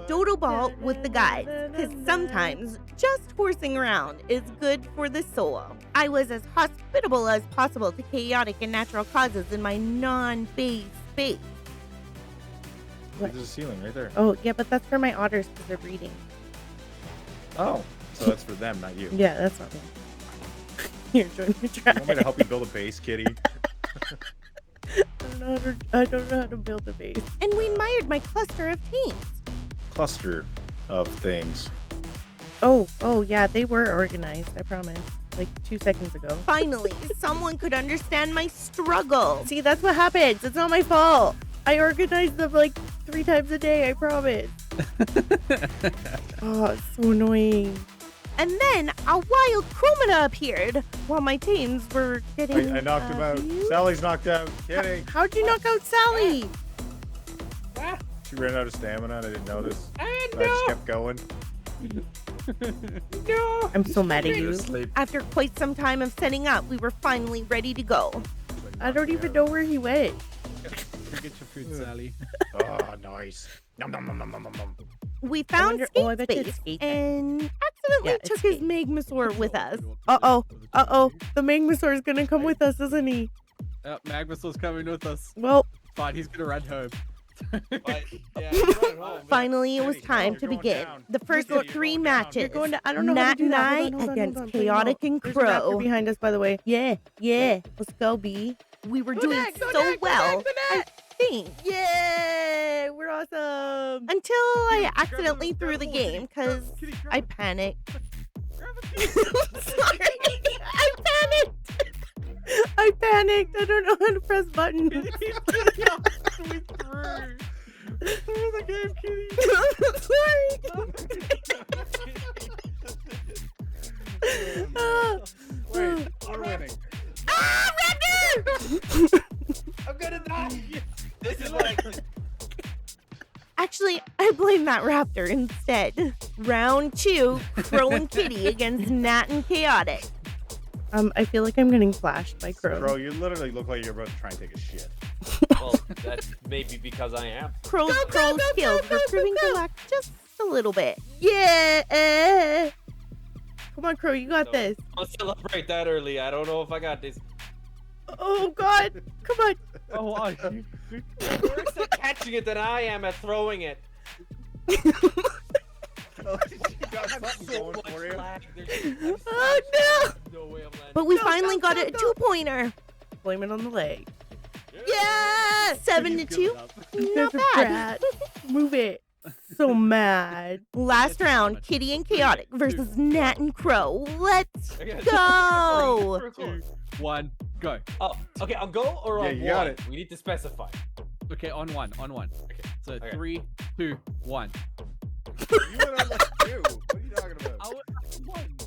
dodo ball with the guys, because sometimes just horsing around is good for the soul. I was as hospitable as possible to chaotic and natural causes in my non-base space. There's a ceiling right there. Oh, yeah, but that's for my otters because they're breeding. Oh, so that's for them, not you. Yeah, that's not me. Here, join me. Try. You want me to help you build a base, kitty? I don't know how to build a base. And we admired my cluster of teams. Cluster of things. Oh, yeah, they were organized, I promise. Like 2 seconds ago. Finally, someone could understand my struggle. See, that's what happens. It's not my fault. I organize them like 3 times a day, I promise. Oh, it's so annoying. And then a wild Chromata appeared while my tames were getting I knocked him out. abused. Sally's knocked out. Kidding. How'd you knock out Sally? She ran out of stamina and I didn't notice. I just kept going. No. I'm so mad at you. Asleep. After quite some time of setting up, we were finally ready to go. I don't even know where he went. Get your food, Sally. Oh, nice. Nom, nom, nom, nom, nom, nom, nom. We found I bet skate you space skate and accidentally took his Magmasaur with us. Uh-oh. The Magmasaur is going to come with us, isn't he? Magmasaur's coming with us. Well, Fine, he's gonna run home. finally, it was time to begin. The first of 3 matches. I don't know Nat and I against Chaotic and Crow. Behind us, by the way. Yeah. Let's go, B. We were doing so well. I think. Yeah, we're awesome. Until I accidentally threw the game because I panicked. Sorry, I panicked. I don't know how to press buttons. We threw the game, Kitty. Sorry. Wait, we're winning. Raptor! I'm gonna die. This is what I. Actually, I blame that raptor instead. Round 2, Crow and Kitty against Nat and Chaotic. I feel like I'm getting flashed by Crow. Bro, you literally look like you're about to try and take a shit. Well, that's maybe because I am. Crow's skills were proving to lack just a little bit. Yeah! Come on, Crow, you got this. I'll celebrate that early. I don't know if I got this. Oh, God. Come on. Oh, wow. You're worse at catching it than I am at throwing it. Oh, you got something going for you. Oh, no. No way I'm landing. But we finally got a 2-pointer. Blame it on the leg. Yeah! 7-2. Not bad. Move it. So mad. Last round, Kitty and Chaotic versus Nat and Crow. Let's go! 2, 1, go. Oh, okay, on go or on Yeah, one? you got it. We need to specify. Okay, on one. Okay. So Okay. 3, 2, 1. You went on like 2. What are you talking about? I was on 1.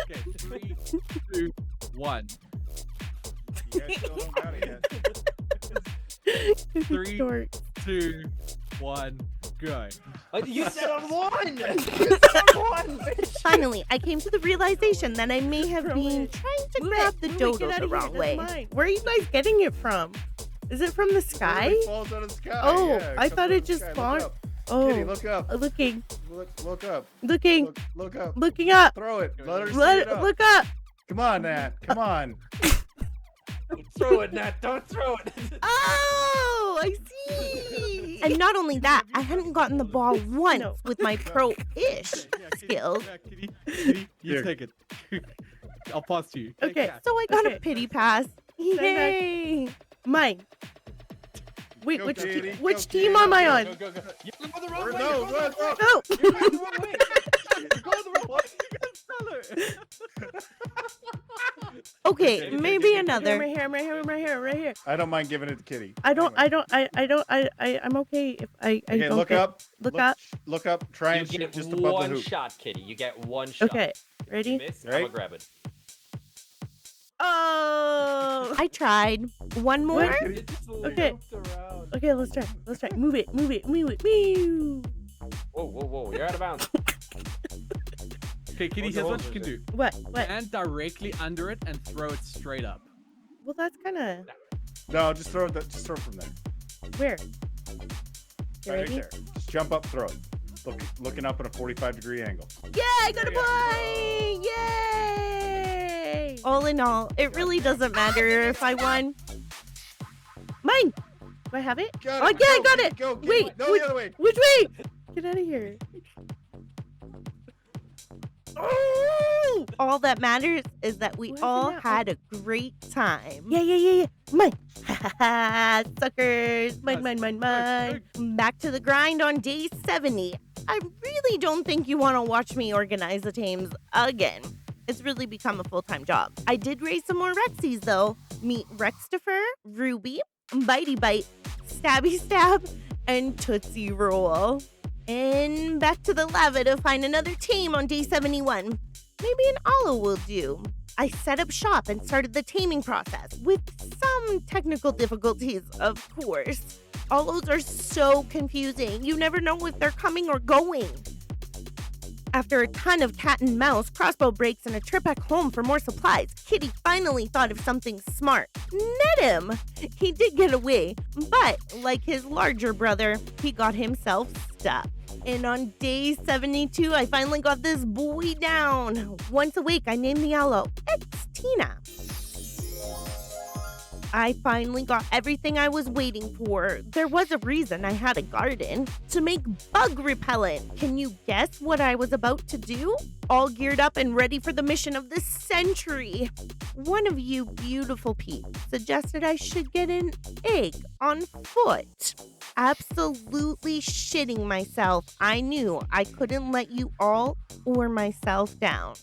Okay, 3, 2, 1. You guys still don't got it yet. 3, 2, 1, go. You said on one! You said on one, bitch! Finally, I came to the realization that I may have been trying to grab the dodo the wrong way. Where are you guys getting it from? Is it from the sky? It falls out of the sky. Oh, yeah, I comes thought out it of the just sky. spawned. Look up. Oh, Kitty, look up. looking, Look up. looking, Look up. looking up. Throw it. Let her see it up. Look up. Come on, Nat. Come on. Don't throw it, Nat. Don't throw it. Oh, I see. And not only that, I hadn't gotten the ball once with my pro-ish skills. Kitty, you Here. take it. I'll pass to you. Okay, so I got a pity pass. Yay! Mine. Wait, Go, which Kitty. which Go, team Kitty. am I on? Go. You're going the wrong way. No, You're going the wrong way. No. You're going the wrong way. You're going the wrong way. Okay, maybe okay. another. Right here. I don't mind giving it to Kitty. I'm okay if I Okay, don't look get- up. Look up. Try You and shoot get just above the one hoop. shot, Kitty. You get one shot. Okay, If you ready? miss, I'm Right? gonna grab it. Oh, I tried. One more. Kitty. Okay. Okay, let's try. Move it. Woo. Whoa. You're out of bounds. Okay, Kitty, here's what you can do. What? Stand directly under it and throw it straight up. Well, that's kind of No, just throw it. Just throw it from there. where. You Right ready? there. Just jump up, throw it. Looking up at a 45-degree angle. Yeah, I got a point! Yay! All in all, it really doesn't matter if I won. Mine! Do I have it? Got Oh, it. yeah, I Go, got Kitty, it! Go, Kitty. Wait, No, the other way. which way? Get out of here. Oh! All that matters is that we all had a great time. Yeah. Mine. Suckers. Mine. Back to the grind on day 70. I really don't think you want to watch me organize the tames again. It's really become a full-time job. I did raise some more Rexies though. Meet Rextifer, Ruby, Bitey Bite, Stabby Stab, and Tootsie Roll. And back to the lava to find another tame on day 71. Maybe an Aloe will do. I set up shop and started the taming process with some technical difficulties, of course. Aloes are so confusing. You never know if they're coming or going. After a ton of cat and mouse, crossbow breaks, and a trip back home for more supplies, Kitty finally thought of something smart. Net him! He did get away, but like his larger brother, he got himself stuck. And on day 72, I finally got this boy down. Once awake, I named the owl Tina. I finally got everything I was waiting for. There was a reason I had a garden. To make bug repellent. Can you guess what I was about to do? All geared up and ready for the mission of the century. One of you beautiful peeps suggested I should get an egg on foot. Absolutely shitting myself. I knew I couldn't let you all or myself down.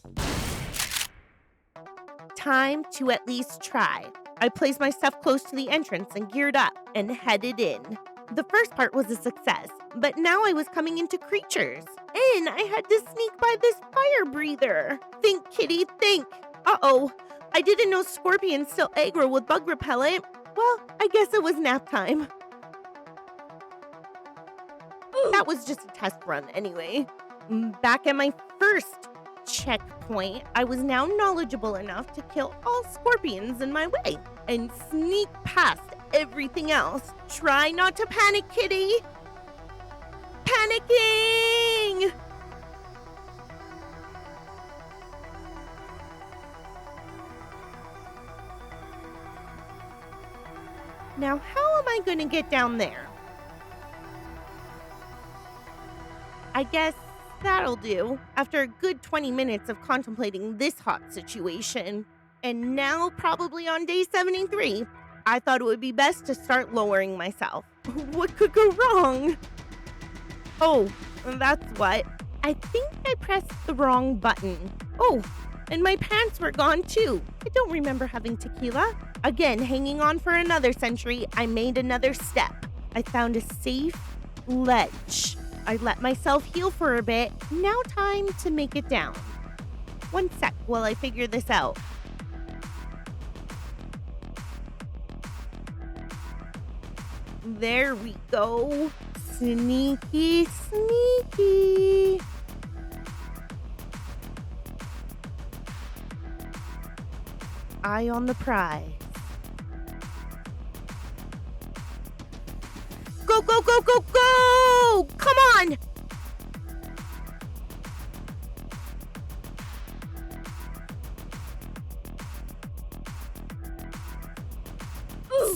Time to at least try. I placed my stuff close to the entrance and geared up and headed in. The first part was a success, but now I was coming into creatures. And I had to sneak by this fire breather. Think, kitty, think. Uh-oh, I didn't know scorpions still aggro with bug repellent. Well, I guess it was nap time. That was just a test run anyway. Back at my first checkpoint, I was now knowledgeable enough to kill all scorpions in my way and sneak past everything else. Try not to panic, kitty. Panicking! Now, how am I going to get down there? I guess that'll do. After a good 20 minutes of contemplating this hot situation, and now probably on day 73, I thought it would be best to start lowering myself. What could go wrong? Oh, that's what. I think I pressed the wrong button. Oh, and my pants were gone too. I don't remember having tequila. Again, hanging on for another century, I made another step. I found a safe ledge. I let myself heal for a bit. Now time to make it down. One sec while I figure this out. There we go. Sneaky, sneaky. Eye on the prize. Go, go, go, go, go! Come on!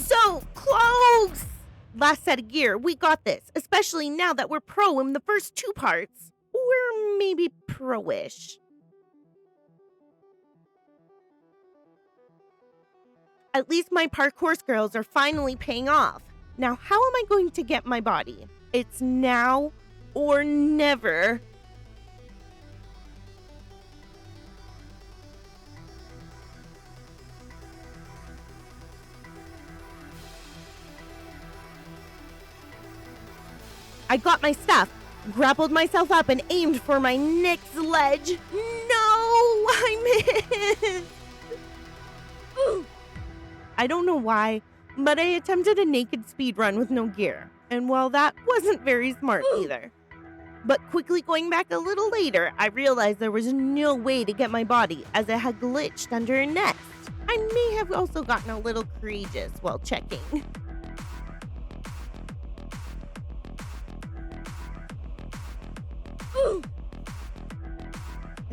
So close! Last set of gear, we got this, especially now that we're pro in the first two parts. Or maybe pro-ish. At least my parkour skills are finally paying off. Now, how am I going to get my body? It's now or never. I got my stuff, grappled myself up, and aimed for my next ledge. No, I missed. I don't know why, but I attempted a naked speedrun with no gear. And well, that wasn't very smart either. But quickly going back a little later, I realized there was no way to get my body as it had glitched under a nest. I may have also gotten a little courageous while checking.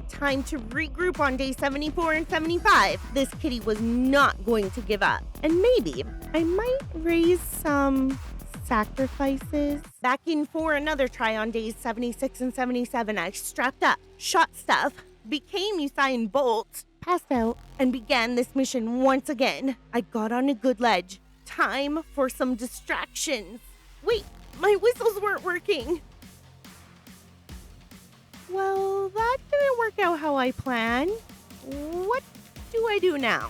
Time to regroup on day 74 and 75. This kitty was not going to give up. And maybe I might raise some sacrifices. Back in for another try on days 76 and 77, I strapped up, shot stuff, became Usain Bolt, passed out, and began this mission once again. I got on a good ledge. Time for some distractions. Wait, my whistles weren't working. Well, that didn't work out how I planned. What do I do now?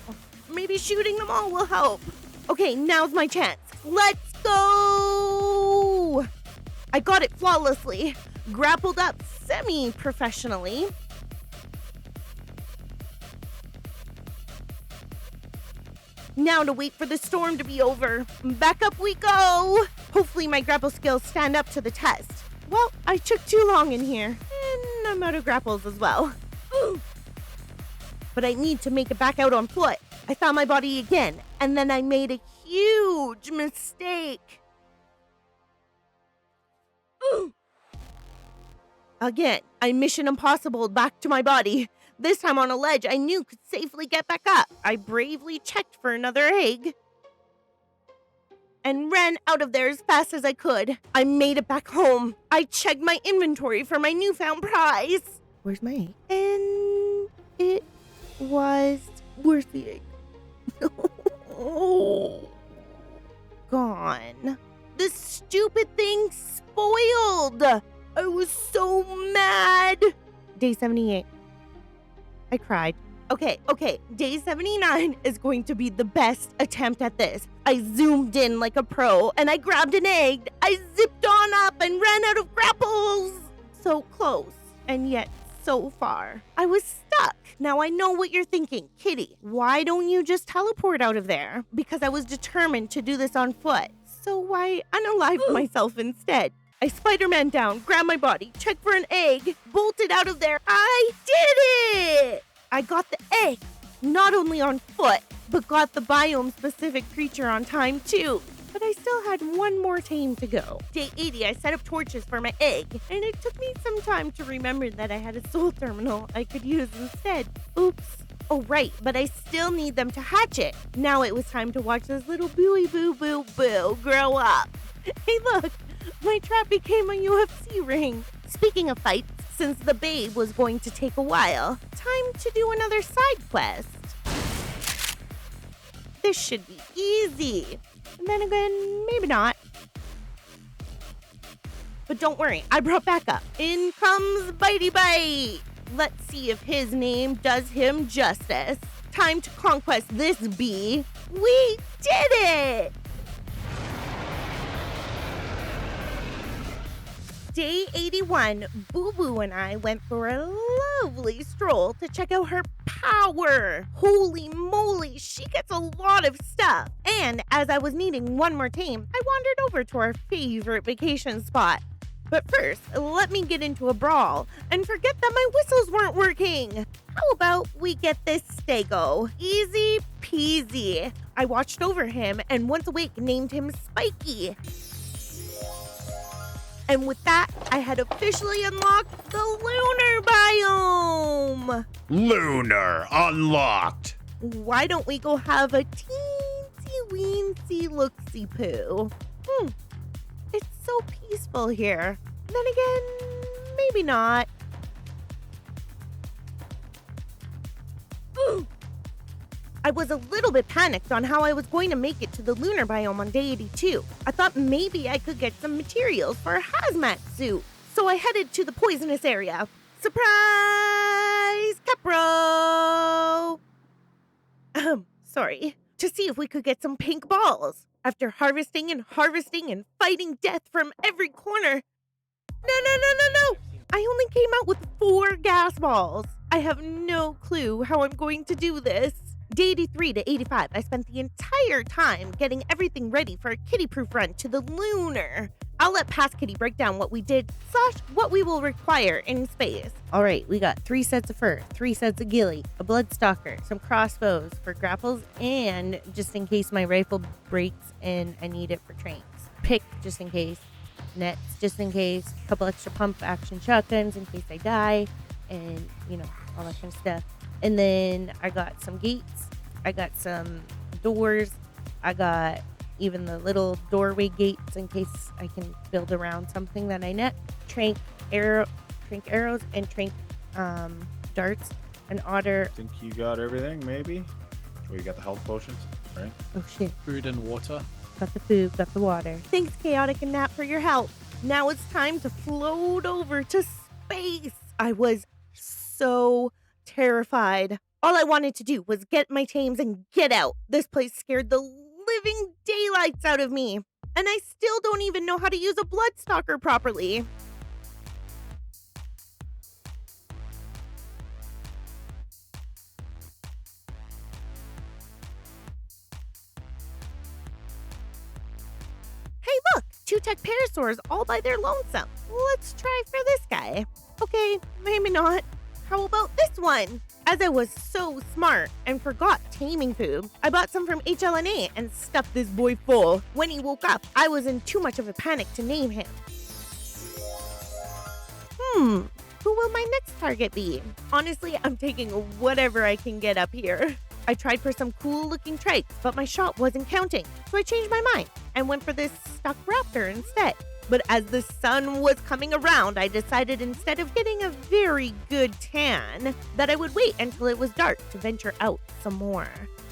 Maybe shooting them all will help. Okay, now's my chance. Let's go! I got it flawlessly. Grappled up semi-professionally. Now to wait for the storm to be over. Back up we go! Hopefully my grapple skills stand up to the test. Well, I took too long in here. And I'm out of grapples as well. Ooh. But I need to make it back out on foot. I found my body again, and then I made a huge mistake. Ooh. Again, I Mission Impossible back to my body. This time on a ledge I knew could safely get back up. I bravely checked for another egg and ran out of there as fast as I could. I made it back home. I checked my inventory for my newfound prize. Where's my egg? And it was... Where's the egg? Oh, gone. This stupid thing spoiled. I was so mad. Day 78. I cried. Okay. Day 79 is going to be the best attempt at this. I zoomed in like a pro and I grabbed an egg. I zipped on up and ran out of grapples. So close and yet so far. I was stuck. Now I know what you're thinking. Kitty, why don't you just teleport out of there? Because I was determined to do this on foot. So why unalive myself instead? I Spider-Man down, grabbed my body, checked for an egg, bolted out of there. I did it! I got the egg, not only on foot, but got the biome-specific creature on time too. But I still had one more tame to go. Day 80, I set up torches for my egg, and it took me some time to remember that I had a soul terminal I could use instead. Oops. Oh, right, but I still need them to hatch it. Now it was time to watch this little booey boo grow up. Hey, look, my trap became a UFC ring. Speaking of fights, since the babe was going to take a while, time to do another side quest. This should be easy. And then again, maybe not. But don't worry, I brought backup. In comes Bitey Bite. Let's see if his name does him justice. Time to conquest this bee. We did it! Day 81, Boo Boo and I went for a lovely stroll to check out her power. Holy moly, she gets a lot of stuff. And as I was needing one more tame, I wandered over to our favorite vacation spot. But first, let me get into a brawl and forget that my whistles weren't working. How about we get this stego? Easy peasy. I watched over him and once awake named him Spiky. And with that, I had officially unlocked the lunar biome. Lunar unlocked. Why don't we go have a teensy-weensy look-see-poo? It's so peaceful here. Then again, maybe not. I was a little bit panicked on how I was going to make it to the lunar biome on day 82. I thought maybe I could get some materials for a hazmat suit. So I headed to the poisonous area. Surprise, Capro! Sorry. To see if we could get some pink balls. After harvesting and fighting death from every corner. No. I only came out with 4 gas balls. I have no clue how I'm going to do this. Day 83 to 85, I spent the entire time getting everything ready for a kitty-proof run to the lunar. I'll let Past Kitty break down what we did / what we will require in space. All right, we got 3 sets of fur, 3 sets of ghillie, a bloodstalker, some crossbows for grapples, and just in case my rifle breaks and I need it for trains. Pick just in case, nets just in case, a couple extra pump action shotguns in case I die, and all that kind of stuff. And then I got some gates, I got some doors, I got even the little doorway gates in case I can build around something that I net. Trank arrows and trank darts, an otter. Think you got everything, maybe? Well, you got the health potions, right? Oh shit. Food and water. Got the food, got the water. Thanks, Chaotic and Nat, for your help. Now it's time to float over to space. I was so terrified. All I wanted to do was get my tames and get out. This place scared the living daylights out of me. And I still don't even know how to use a bloodstalker properly. Hey look, 2 tech parasaurs all by their lonesome. Let's try for this guy. Okay, maybe not. How about this one? As I was so smart and forgot taming food, I bought some from HLNA and stuffed this boy full. When he woke up, I was in too much of a panic to name him. Who will my next target be? Honestly, I'm taking whatever I can get up here. I tried for some cool looking traits, but my shot wasn't counting, so I changed my mind and went for this stuck raptor instead. But as the sun was coming around, I decided instead of getting a very good tan, that I would wait until it was dark to venture out some more.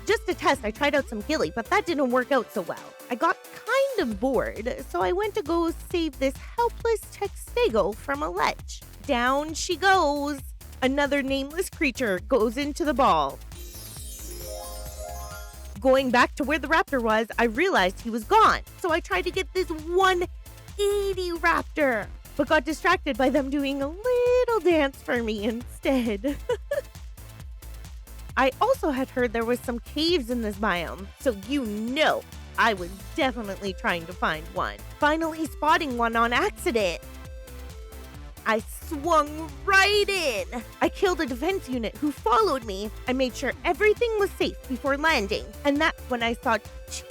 Just to test, I tried out some ghillie, but that didn't work out so well. I got kind of bored, so I went to go save this helpless Textago from a ledge. Down she goes. Another nameless creature goes into the ball. Going back to where the raptor was, I realized he was gone, so I tried to get this 180 raptor, but got distracted by them doing a little dance for me instead. I also had heard there was some caves in this biome, so I was definitely trying to find one. Finally spotting one on accident. I swung right in. I killed a defense unit who followed me. I made sure everything was safe before landing, and that's when I saw two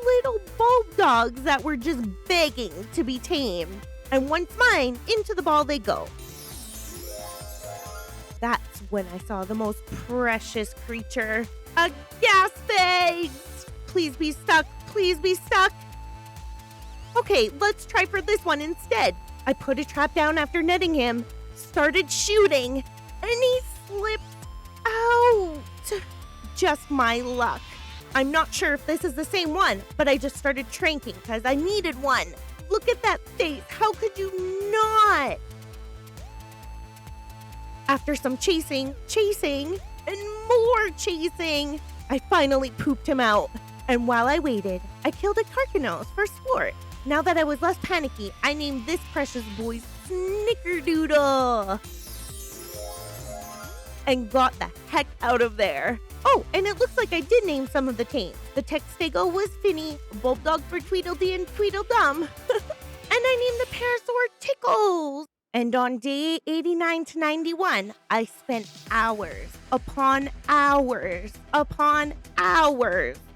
little bulb dogs that were just begging to be tamed. And once mine, into the ball they go. That's when I saw the most precious creature. A gas face! Please be stuck, please be stuck. Okay, let's try for this one instead. I put a trap down after netting him, started shooting, and he slipped out. Just my luck. I'm not sure if this is the same one, but I just started tranking because I needed one. Look at that face. How could you not? After some chasing, and more chasing, I finally pooped him out. And while I waited, I killed a carcanos for sport. Now that I was less panicky, I named this precious boy Snickerdoodle. And got the heck out of there. Oh, and it looks like I did name some of the tames. The Textago was Finny, Bulldog for Tweedledee and Tweedledum. And I named the Parasaur Tickles. And on day 89 to 91, I spent hours upon hours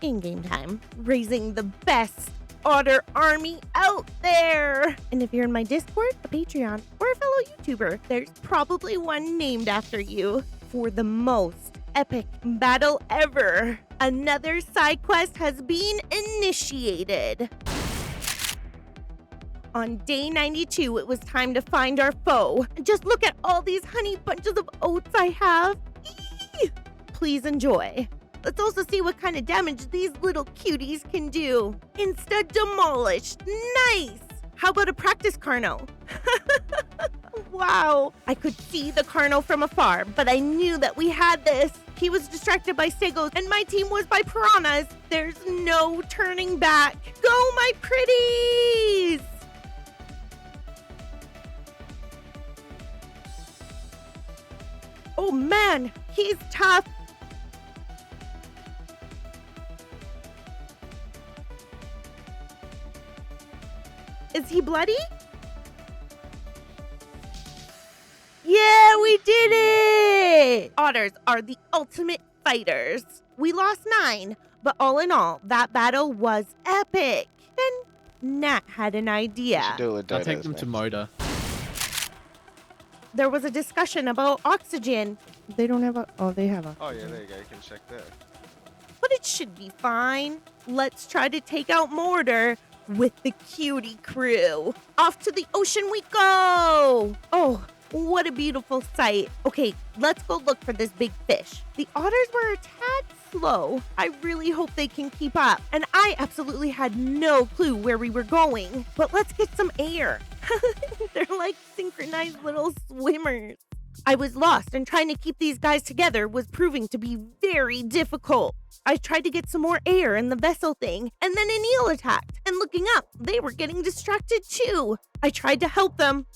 in game time raising the best otter army out there. And if you're in my Discord, a Patreon, or a fellow YouTuber, there's probably one named after you for the most epic battle ever. Another side quest has been initiated. On day 92, it was time to find our foe. Just look at all these honey bunches of oats I have. Eee! Please enjoy. Let's also see what kind of damage these little cuties can do. Insta demolished. Nice! How about a practice Carno? Wow! I could see the Carno from afar, but I knew that we had this. He was distracted by Stegos, and my team was by piranhas. There's no turning back. Go, my pretties! Oh man, he's tough. Is he bloody? Yeah, we did it! Otters are the ultimate fighters. We lost 9, but all in all, that battle was epic. Then Nat had an idea. I'll take them to Moda. There was a discussion about oxygen. They don't have a... Oh, they have a... Oh, yeah, there you go. You can check there. But it should be fine. Let's try to take out Mortar with the cutie crew. Off to the ocean we go. Oh, what a beautiful sight. Okay, let's go look for this big fish. The otters were a tad slow. I really hope they can keep up. And I absolutely had no clue where we were going. But let's get some air. They're like synchronized little swimmers. I was lost, and trying to keep these guys together was proving to be very difficult. I tried to get some more air in the vessel thing, and then an eel attacked. And looking up, they were getting distracted too. I tried to help them.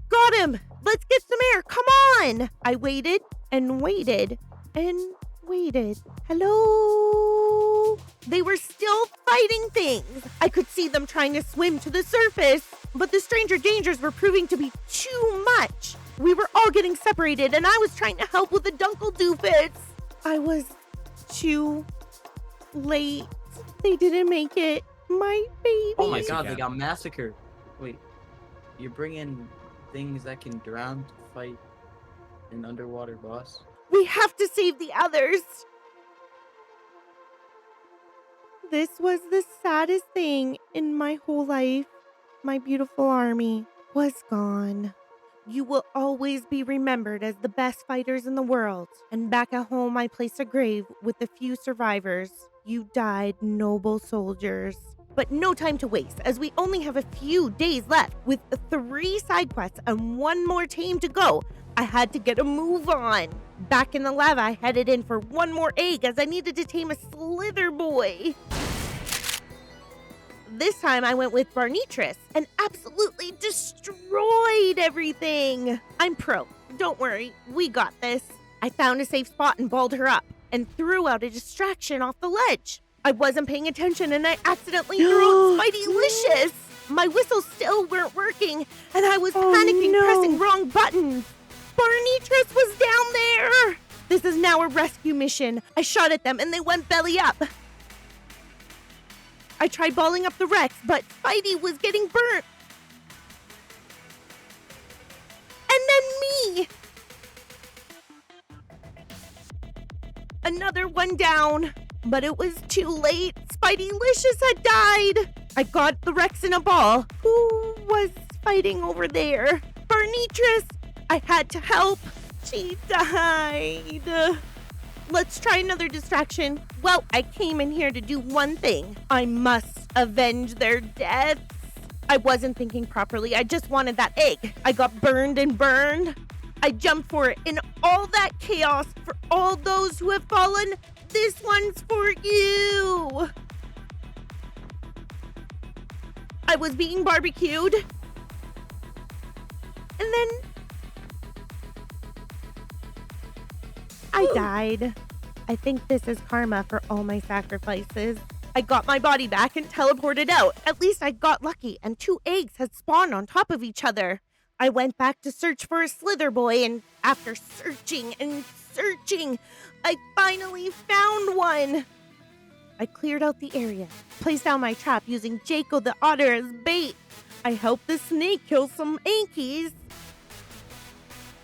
Got him! Let's get some air, come on! I waited and waited and waited. Hello? They were still fighting things. I could see them trying to swim to the surface. But the stranger dangers were proving to be too much. We were all getting separated, and I was trying to help with the Dunkle Doofus. I was too late. They didn't make it. My baby. Oh my god, they got massacred. Wait, you bring in things that can drown to fight an underwater boss? We have to save the others. This was the saddest thing in my whole life. My beautiful army was gone. You will always be remembered as the best fighters in the world. And back at home, I placed a grave with the few survivors. You died, noble soldiers. But no time to waste, as we only have a few days left. With 3 side quests and 1 more tame to go, I had to get a move on. Back in the lab, I headed in for 1 more egg, as I needed to tame a slither boy. This time I went with BARNEY and absolutely destroyed everything. I'm pro. Don't worry. We got this. I found a safe spot and balled her up and threw out a distraction off the ledge. I wasn't paying attention and I accidentally threw out Spidey-licious. My whistles still weren't working and I was panicking, pressing wrong buttons. BARNEY was down there. This is now a rescue mission. I shot at them and they went belly up. I tried balling up the Rex, but Spidey was getting burnt. And then me. Another one down, but it was too late. Spidey-licious had died. I got the Rex in a ball. Who was fighting over there? BARNEY. I had to help. She died. Let's try another distraction. Well, I came in here to do one thing. I must avenge their deaths. I wasn't thinking properly. I just wanted that egg. I got burned and burned. I jumped for it in all that chaos. For all those who have fallen, this one's for you. I was being barbecued. And then I died. I think this is karma for all my sacrifices. I got my body back and teleported out. At least I got lucky and 2 eggs had spawned on top of each other. I went back to search for a slither boy and after searching and searching, I finally found one. I cleared out the area, placed down my trap using Jaco the otter as bait. I helped the snake kill some Ankies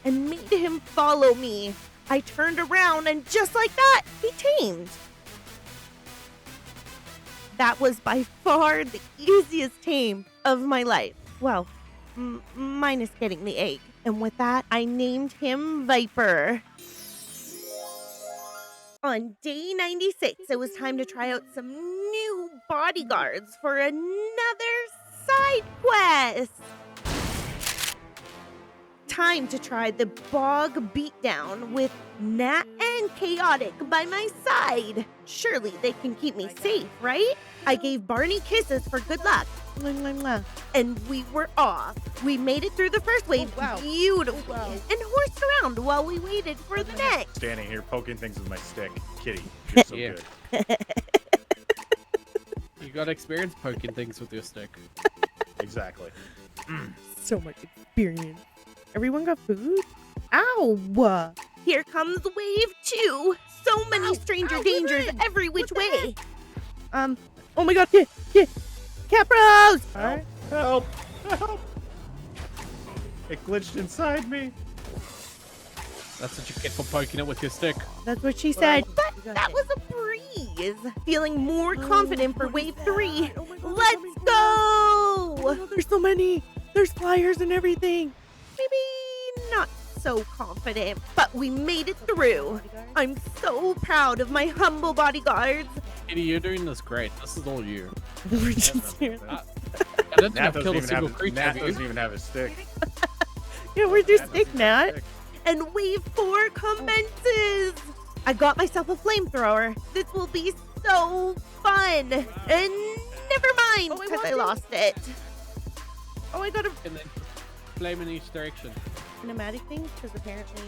and made him follow me. I turned around and just like that, he tamed. That was by far the easiest tame of my life. Well, minus getting the egg. And with that, I named him Viper. On day 96, it was time to try out some new bodyguards for another side quest. Time to try the bog beatdown with Nat and Chaotic by my side. Surely they can keep me safe, right? I gave BARNEY kisses for good luck. And we were off. We made it through the first wave beautifully and horsed around while we waited for the next. Standing here poking things with my stick. Kitty, you're so Yeah. good. You got experience poking things with your stick. Exactly. So much experience. Everyone got food? Ow! Here comes wave 2. So many stranger dangers every which way. Oh my god, yeah. Capros! Alright. Help! It glitched inside me. That's what you get for poking it with your stick. That's what she said. But that was a breeze. Feeling more confident for wave 3. Let's go! There's so many. There's flyers and everything. Maybe not so confident, but we made it through. I'm so proud of my humble bodyguards. Kitty, you're doing this great. This is all you. We're just here. I don't think Nat I've doesn't killed a even single have creature. Nat have you? doesn't even have a stick. Yeah, where's your Nat stick, doesn't have a Nat? stick. And wave 4 commences. I got myself a flamethrower. This will be so fun. And never mind, because I lost it. Oh, I got a And then flame in each direction. pneumatic thing, because apparently,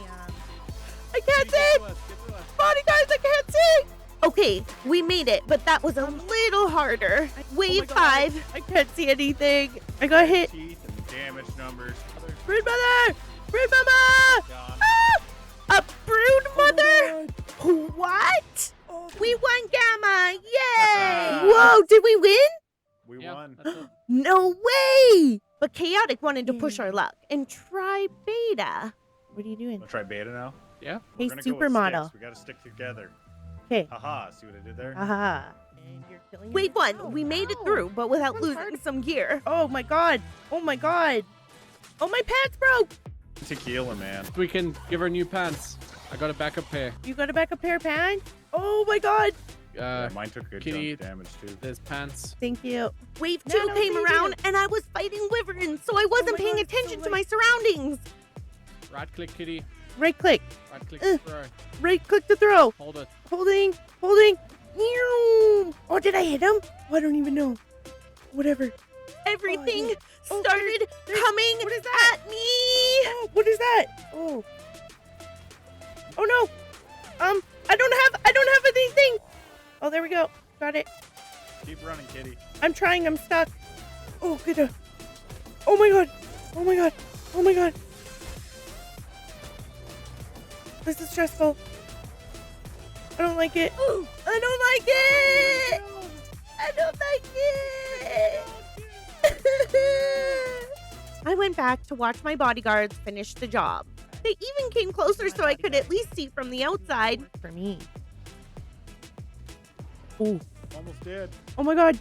I can't see! Bodyguards, I can't see! Okay, we made it, but that was a little harder. Wave 5. I can't see anything. I got hit. Teeth. damage numbers. Brood mother! Brood mama! Gone. Ah! A brood mother? Oh What? Oh, We won Gamma! Yay! Whoa, did we win? we Yep, won. that's it. No way! But Chaotic wanted to push our luck and try Beta. What are you doing? Wanna try beta now? Yeah. Hey, We're gonna go with supermodel. sticks. We gotta stick together. Okay. Haha, see what I did there? Aha. Wave one, we made it through, but without losing some gear. Oh my god. Oh my god. Oh, my pants broke. Tequila, man. We can give her new pants. I got a backup pair. You got a backup pair of pants? Oh my god. Yeah, mine took good Kitty, chunk damage too. there's pants. Thank you. Wave two no, came thank around and I was fighting wyverns, so I wasn't my paying God, attention so to my surroundings. Right click, kitty. Right click. Right click, Uh. throw. Right click to throw. Hold it. Holding. Holding. Ew. Oh, did I hit him? Oh, I don't even know. Whatever. Everything Oh, started coming what is that? at me. Oh, what is that? Oh. Oh no. I don't have anything. Oh, there we go. Got it. Keep running, kitty. I'm trying. I'm stuck. Oh, good. Oh my god. Oh my god. Oh my god. This is stressful. I don't like it. I don't like it. I don't like it. I went back to watch my bodyguards finish the job. They even came closer so I could at least see from the outside. For me. Oh. Almost dead. Oh my god.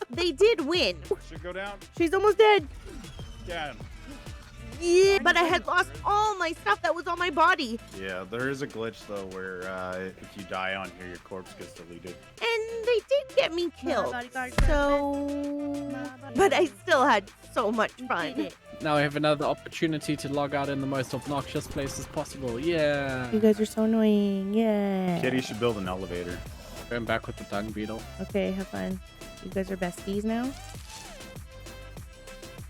They did win. Should go down. She's almost dead. Down. Yeah, but I had lost all my stuff that was on my body. Yeah, there is a glitch though where if you die on here, your corpse gets deleted. And they did get me killed. bodyguard So... But I still had so much fun. Now I have another opportunity to log out in the most obnoxious places possible. Yeah. You guys are so annoying. Yeah. Kitty should build an elevator. Going back with the dung beetle. Okay, have fun. You guys are besties now?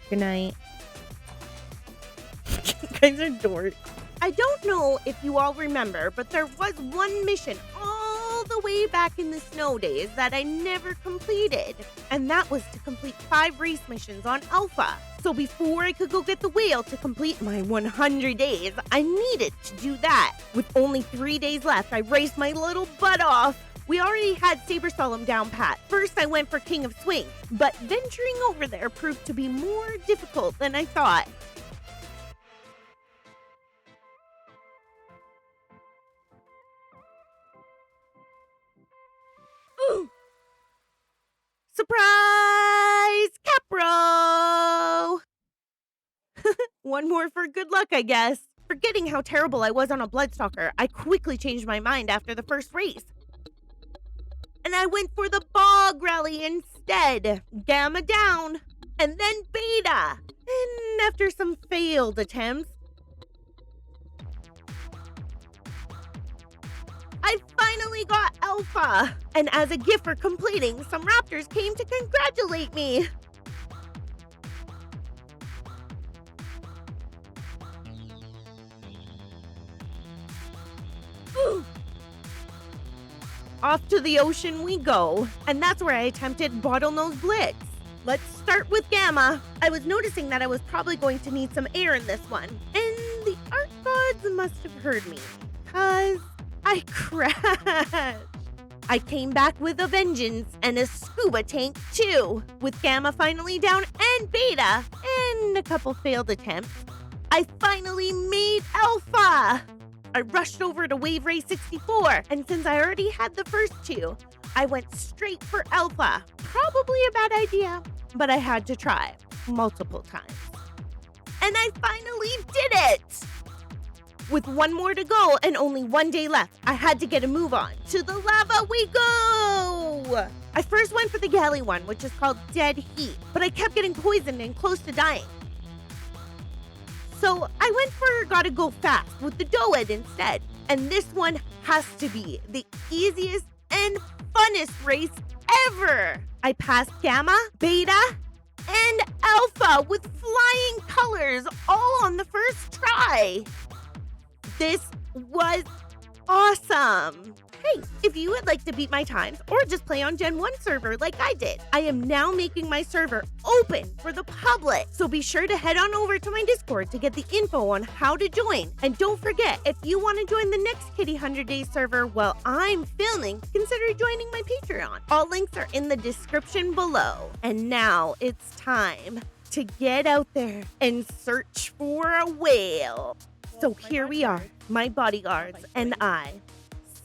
Good night. You guys are dorks. I don't know if you all remember, but there was one mission all the way back in the snow days that I never completed. And that was to complete 5 race missions on Alpha. So before I could go get the whale to complete my 100 days, I needed to do that. With only 3 days left, I raced my little butt off. We already had Saber Solemn down pat. First, I went for King of Swing, but venturing over there proved to be more difficult than I thought. Ooh. Surprise! Capro! One more for good luck, I guess. Forgetting how terrible I was on a Bloodstalker, I quickly changed my mind after the first race. And I went for the Bog Rally instead. Gamma down, and then Beta. And after some failed attempts, I finally got Alpha. And as a gift for completing, some raptors came to congratulate me. Ooh. Off to the ocean we go, and that's where I attempted Bottlenose Blitz. Let's start with Gamma. I was noticing that I was probably going to need some air in this one, and the Ark gods must have heard me, cause I crashed. I came back with a vengeance and a scuba tank too. With Gamma finally down and Beta, and a couple failed attempts, I finally made Alpha. I rushed over to Wave Ray 64, and since I already had the first 2, I went straight for Alpha. Probably a bad idea, but I had to try multiple times. And I finally did it! With 1 more to go and only 1 day left, I had to get a move on. To the lava we go! I first went for the galley one, which is called Dead Heat, but I kept getting poisoned and close to dying. So I went for Gotta Go Fast with the Doed instead. And this one has to be the easiest and funnest race ever. I passed Gamma, Beta, and Alpha with flying colors all on the first try. This was awesome. Hey, if you would like to beat my times or just play on Gen 1 server like I did, I am now making my server open for the public. So be sure to head on over to my Discord to get the info on how to join. And don't forget, if you want to join the next Kitty 100 Days server while I'm filming, consider joining my Patreon. All links are in the description below. And now it's time to get out there and search for a whale. So here we are, my bodyguards and I.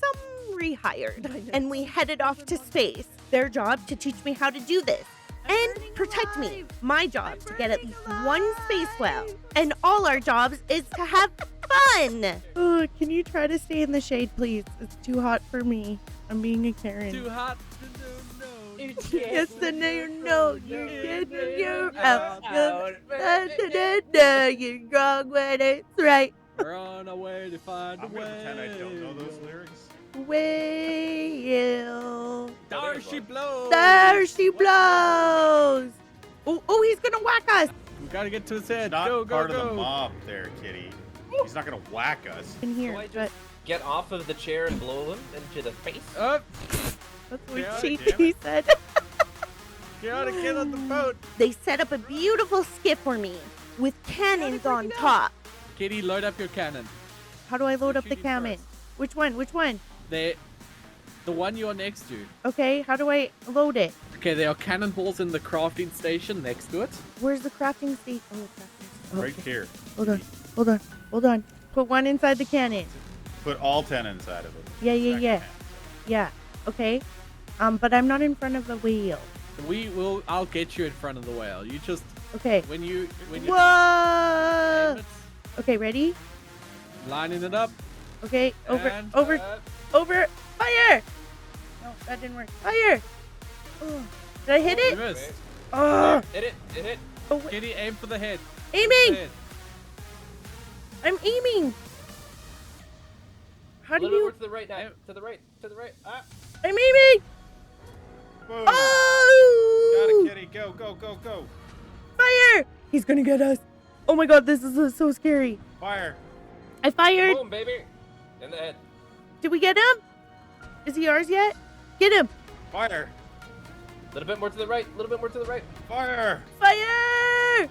Some rehired, and we headed off to space. Their job to teach me how to do this and protect me. My job to get at least one space whale. And all our jobs is to have fun. Oh, can you try to stay in the shade, please? It's too hot for me. I'm being a Karen. Too hot to no. Yes, the no, you're getting your out. You're wrong when it's right. Run away to find a I'm gonna pretend I don't know way. those lyrics. Whale. There she blows. There she blows. Oh, he's gonna whack us. We gotta get to his head. Not Go, part go, of the go. mob there, Kitty. He's not gonna whack us. In here, So I but just get off of the chair and blow them into the face? Up. that's what Yeah, she damn he said. Gotta get on the boat. They set up a beautiful skiff for me with cannons on top. Kitty, load up your cannon. How do I load up the Shooting cannon? first. Which one? Which one? The one you're next to. Okay, how do I load it? Okay, there are cannonballs in the crafting station next to it. Where's the crafting station? Oh, crafting station. Right here. Hold on. Put one inside the cannon. Put all 10 inside of it. Yeah. Yeah. Okay. But I'm not in front of the wheel. I'll get you in front of the whale. You just Okay. when you Whoa! aim it, Okay, ready? lining it up. Okay, over. Fire! No, that didn't work. Fire! Oh, did I hit You it? missed. Oh, Hit it. oh wait. Kitty, aim for the head. Aiming! Head. I'm aiming. How A do little you? more to the right now. To the right. Ah. I'm aiming! Boom. Oh! Got it, Kitty. Go. Fire! He's gonna get us. Oh my god, this is so scary. Fire. I fired. Boom, baby. In the head. Did we get him? Is he ours yet? Get him! Fire. A little bit more to the right. Fire. Fire!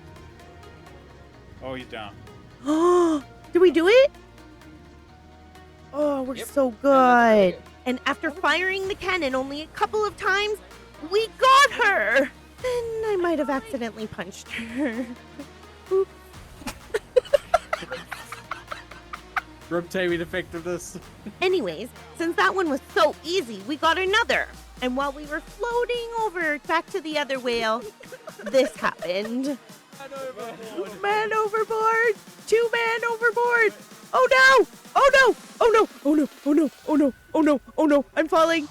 Oh, he's down. Oh, did we do it? Oh, we're Yep. so good. And after firing the cannon only a couple of times, we got her. Then I might have accidentally punched her. Rob taming effectiveness. Anyways, since that one was so easy, we got another. And while we were floating over back to the other whale, this happened. Man overboard! 2 man overboard! Oh no! Oh no! Oh no! Oh no! Oh no! Oh no! Oh no! Oh no! I'm falling!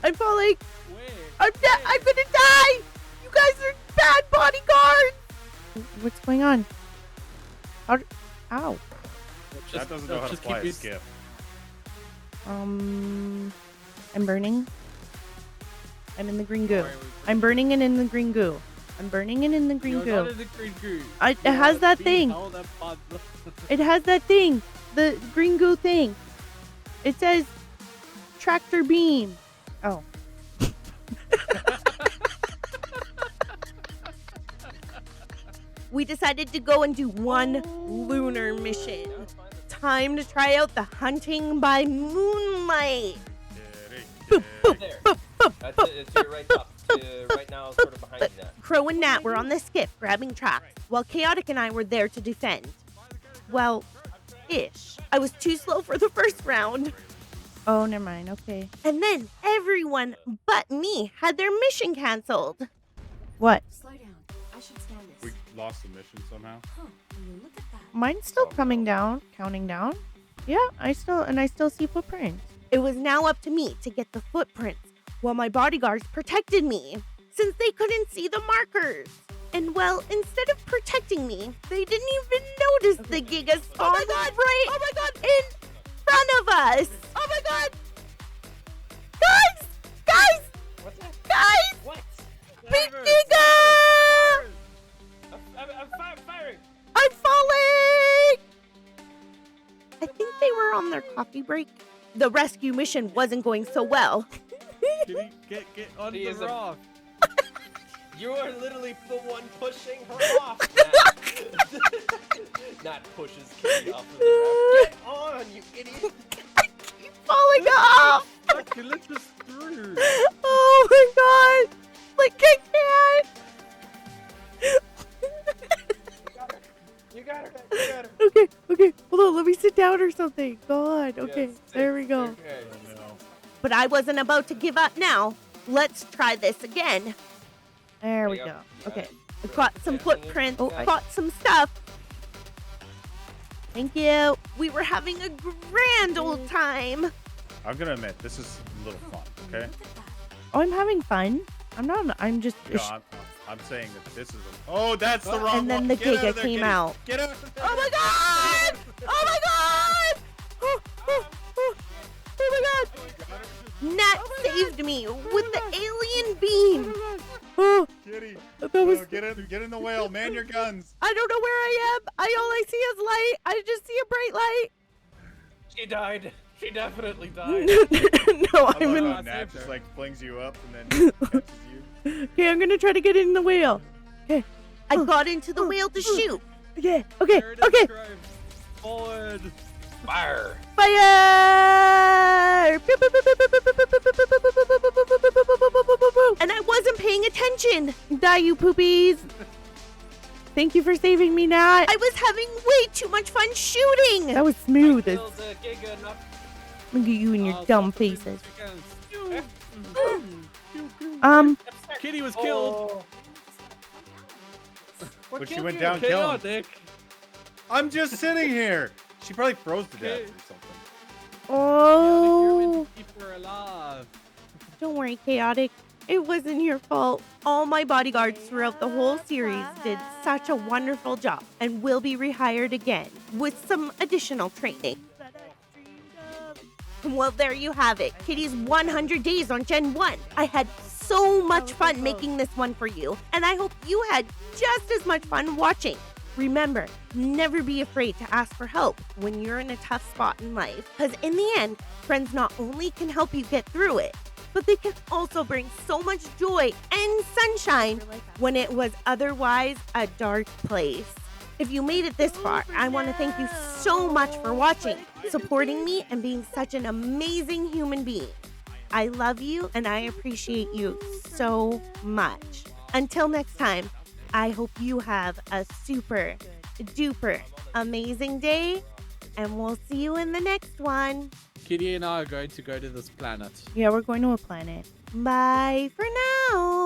I'm falling! I'm gonna die! You guys are bad bodyguards! What's going on? Ow. That doesn't know how to fly a skip. I'm burning. I'm in the green goo. I'm burning and in the green goo. I'm burning and in the green You're goo. not in the green goo. It has that thing. It has that thing. The green goo thing. It says tractor beam. Oh. We decided to go and do one lunar mission. Time to try out the hunting by moonlight. Kitty. There. That's it. It's your right top. Right now, sort of behind you now. Crow and Nat were on the skiff grabbing tracks, while Chaotic and I were there to defend. Well, ish. I was too slow for the first round. Oh, never mind. Okay. And then everyone but me had their mission canceled. What? Slow down. I should scan this. We lost the mission somehow. Huh. Will you look at that? Mine's still coming down, counting down. Yeah, I still see footprints. It was now up to me to get the footprints, while my bodyguards protected me, since they couldn't see the markers. And well, instead of protecting me, they didn't even notice the Giga spawn right in front of us. Oh my god! Guys! What's that? Guys! What? Big Giga! I'm firing. I'm falling! I think they were on their coffee break. the rescue mission wasn't going so well. Kitty, get on He the is a- rock. You are literally the one pushing her off. Nat. Nat pushes Kitty off of the raft. Get on, you idiot. Falling off. Okay, let's just through. Oh my god. Like, I can't. You got her. You got her. Okay. Hold on. Let me sit down or something. God. Okay. Yes, There we go. Okay. Oh, no. But I wasn't about to give up now. Let's try this again. There we There you go. go. Okay. Got I caught some Yeah. footprints. Oh, I caught some stuff. Thank you. We were having a grand old time. I'm gonna admit this is a little fun. Okay. Look at that. Oh, I'm having fun. I'm not. I'm just. No, I'm saying that this is. Oh, that's the wrong And then one. the Get out giga of there, came Kitty. out. Get out of there. Oh my god! Oh my god! Oh my god! Nat saved me with the alien beam. Oh, Kitty, that was. get in the whale. Man your guns. I don't know where I am. All I see is light. I just see a bright light. She died. She definitely died. No, I I'm love in. how Nat just like flings you up and then catches you. Okay, I'm gonna try to get in the whale. Okay. I got into the whale to shoot. Okay. Okay. There it is, Okay. drive. Forward. Fire. Fire! And I wasn't paying attention. Die, you poopies. Thank you for saving me, Nat. I was having way too much fun shooting. That was smooth. Killed the giga. Not Look at you and your Oh, dumb stop doing faces. this again. Kitty was killed. But she went down killing. Chaotic. I'm just sitting here. She probably froze to death Okay. or something. Oh, Keep her alive. don't worry, Chaotic. It wasn't your fault. All my bodyguards throughout the whole series did such a wonderful job and will be rehired again with some additional training. Well, there you have it. Kitty's 100 days on Gen 1. I had so much fun making this one for you, and I hope you had just as much fun watching. Remember, never be afraid to ask for help when you're in a tough spot in life, because in the end, friends not only can help you get through it, but they can also bring so much joy and sunshine when it was otherwise a dark place. If you made it this far, I want to thank you so much for watching, supporting me, and being such an amazing human being. I love you and I appreciate you so much. Until next time, I hope you have a super duper amazing day, and we'll see you in the next one. Kitty and I are going to go to this planet. Yeah, we're going to a planet. Bye for now.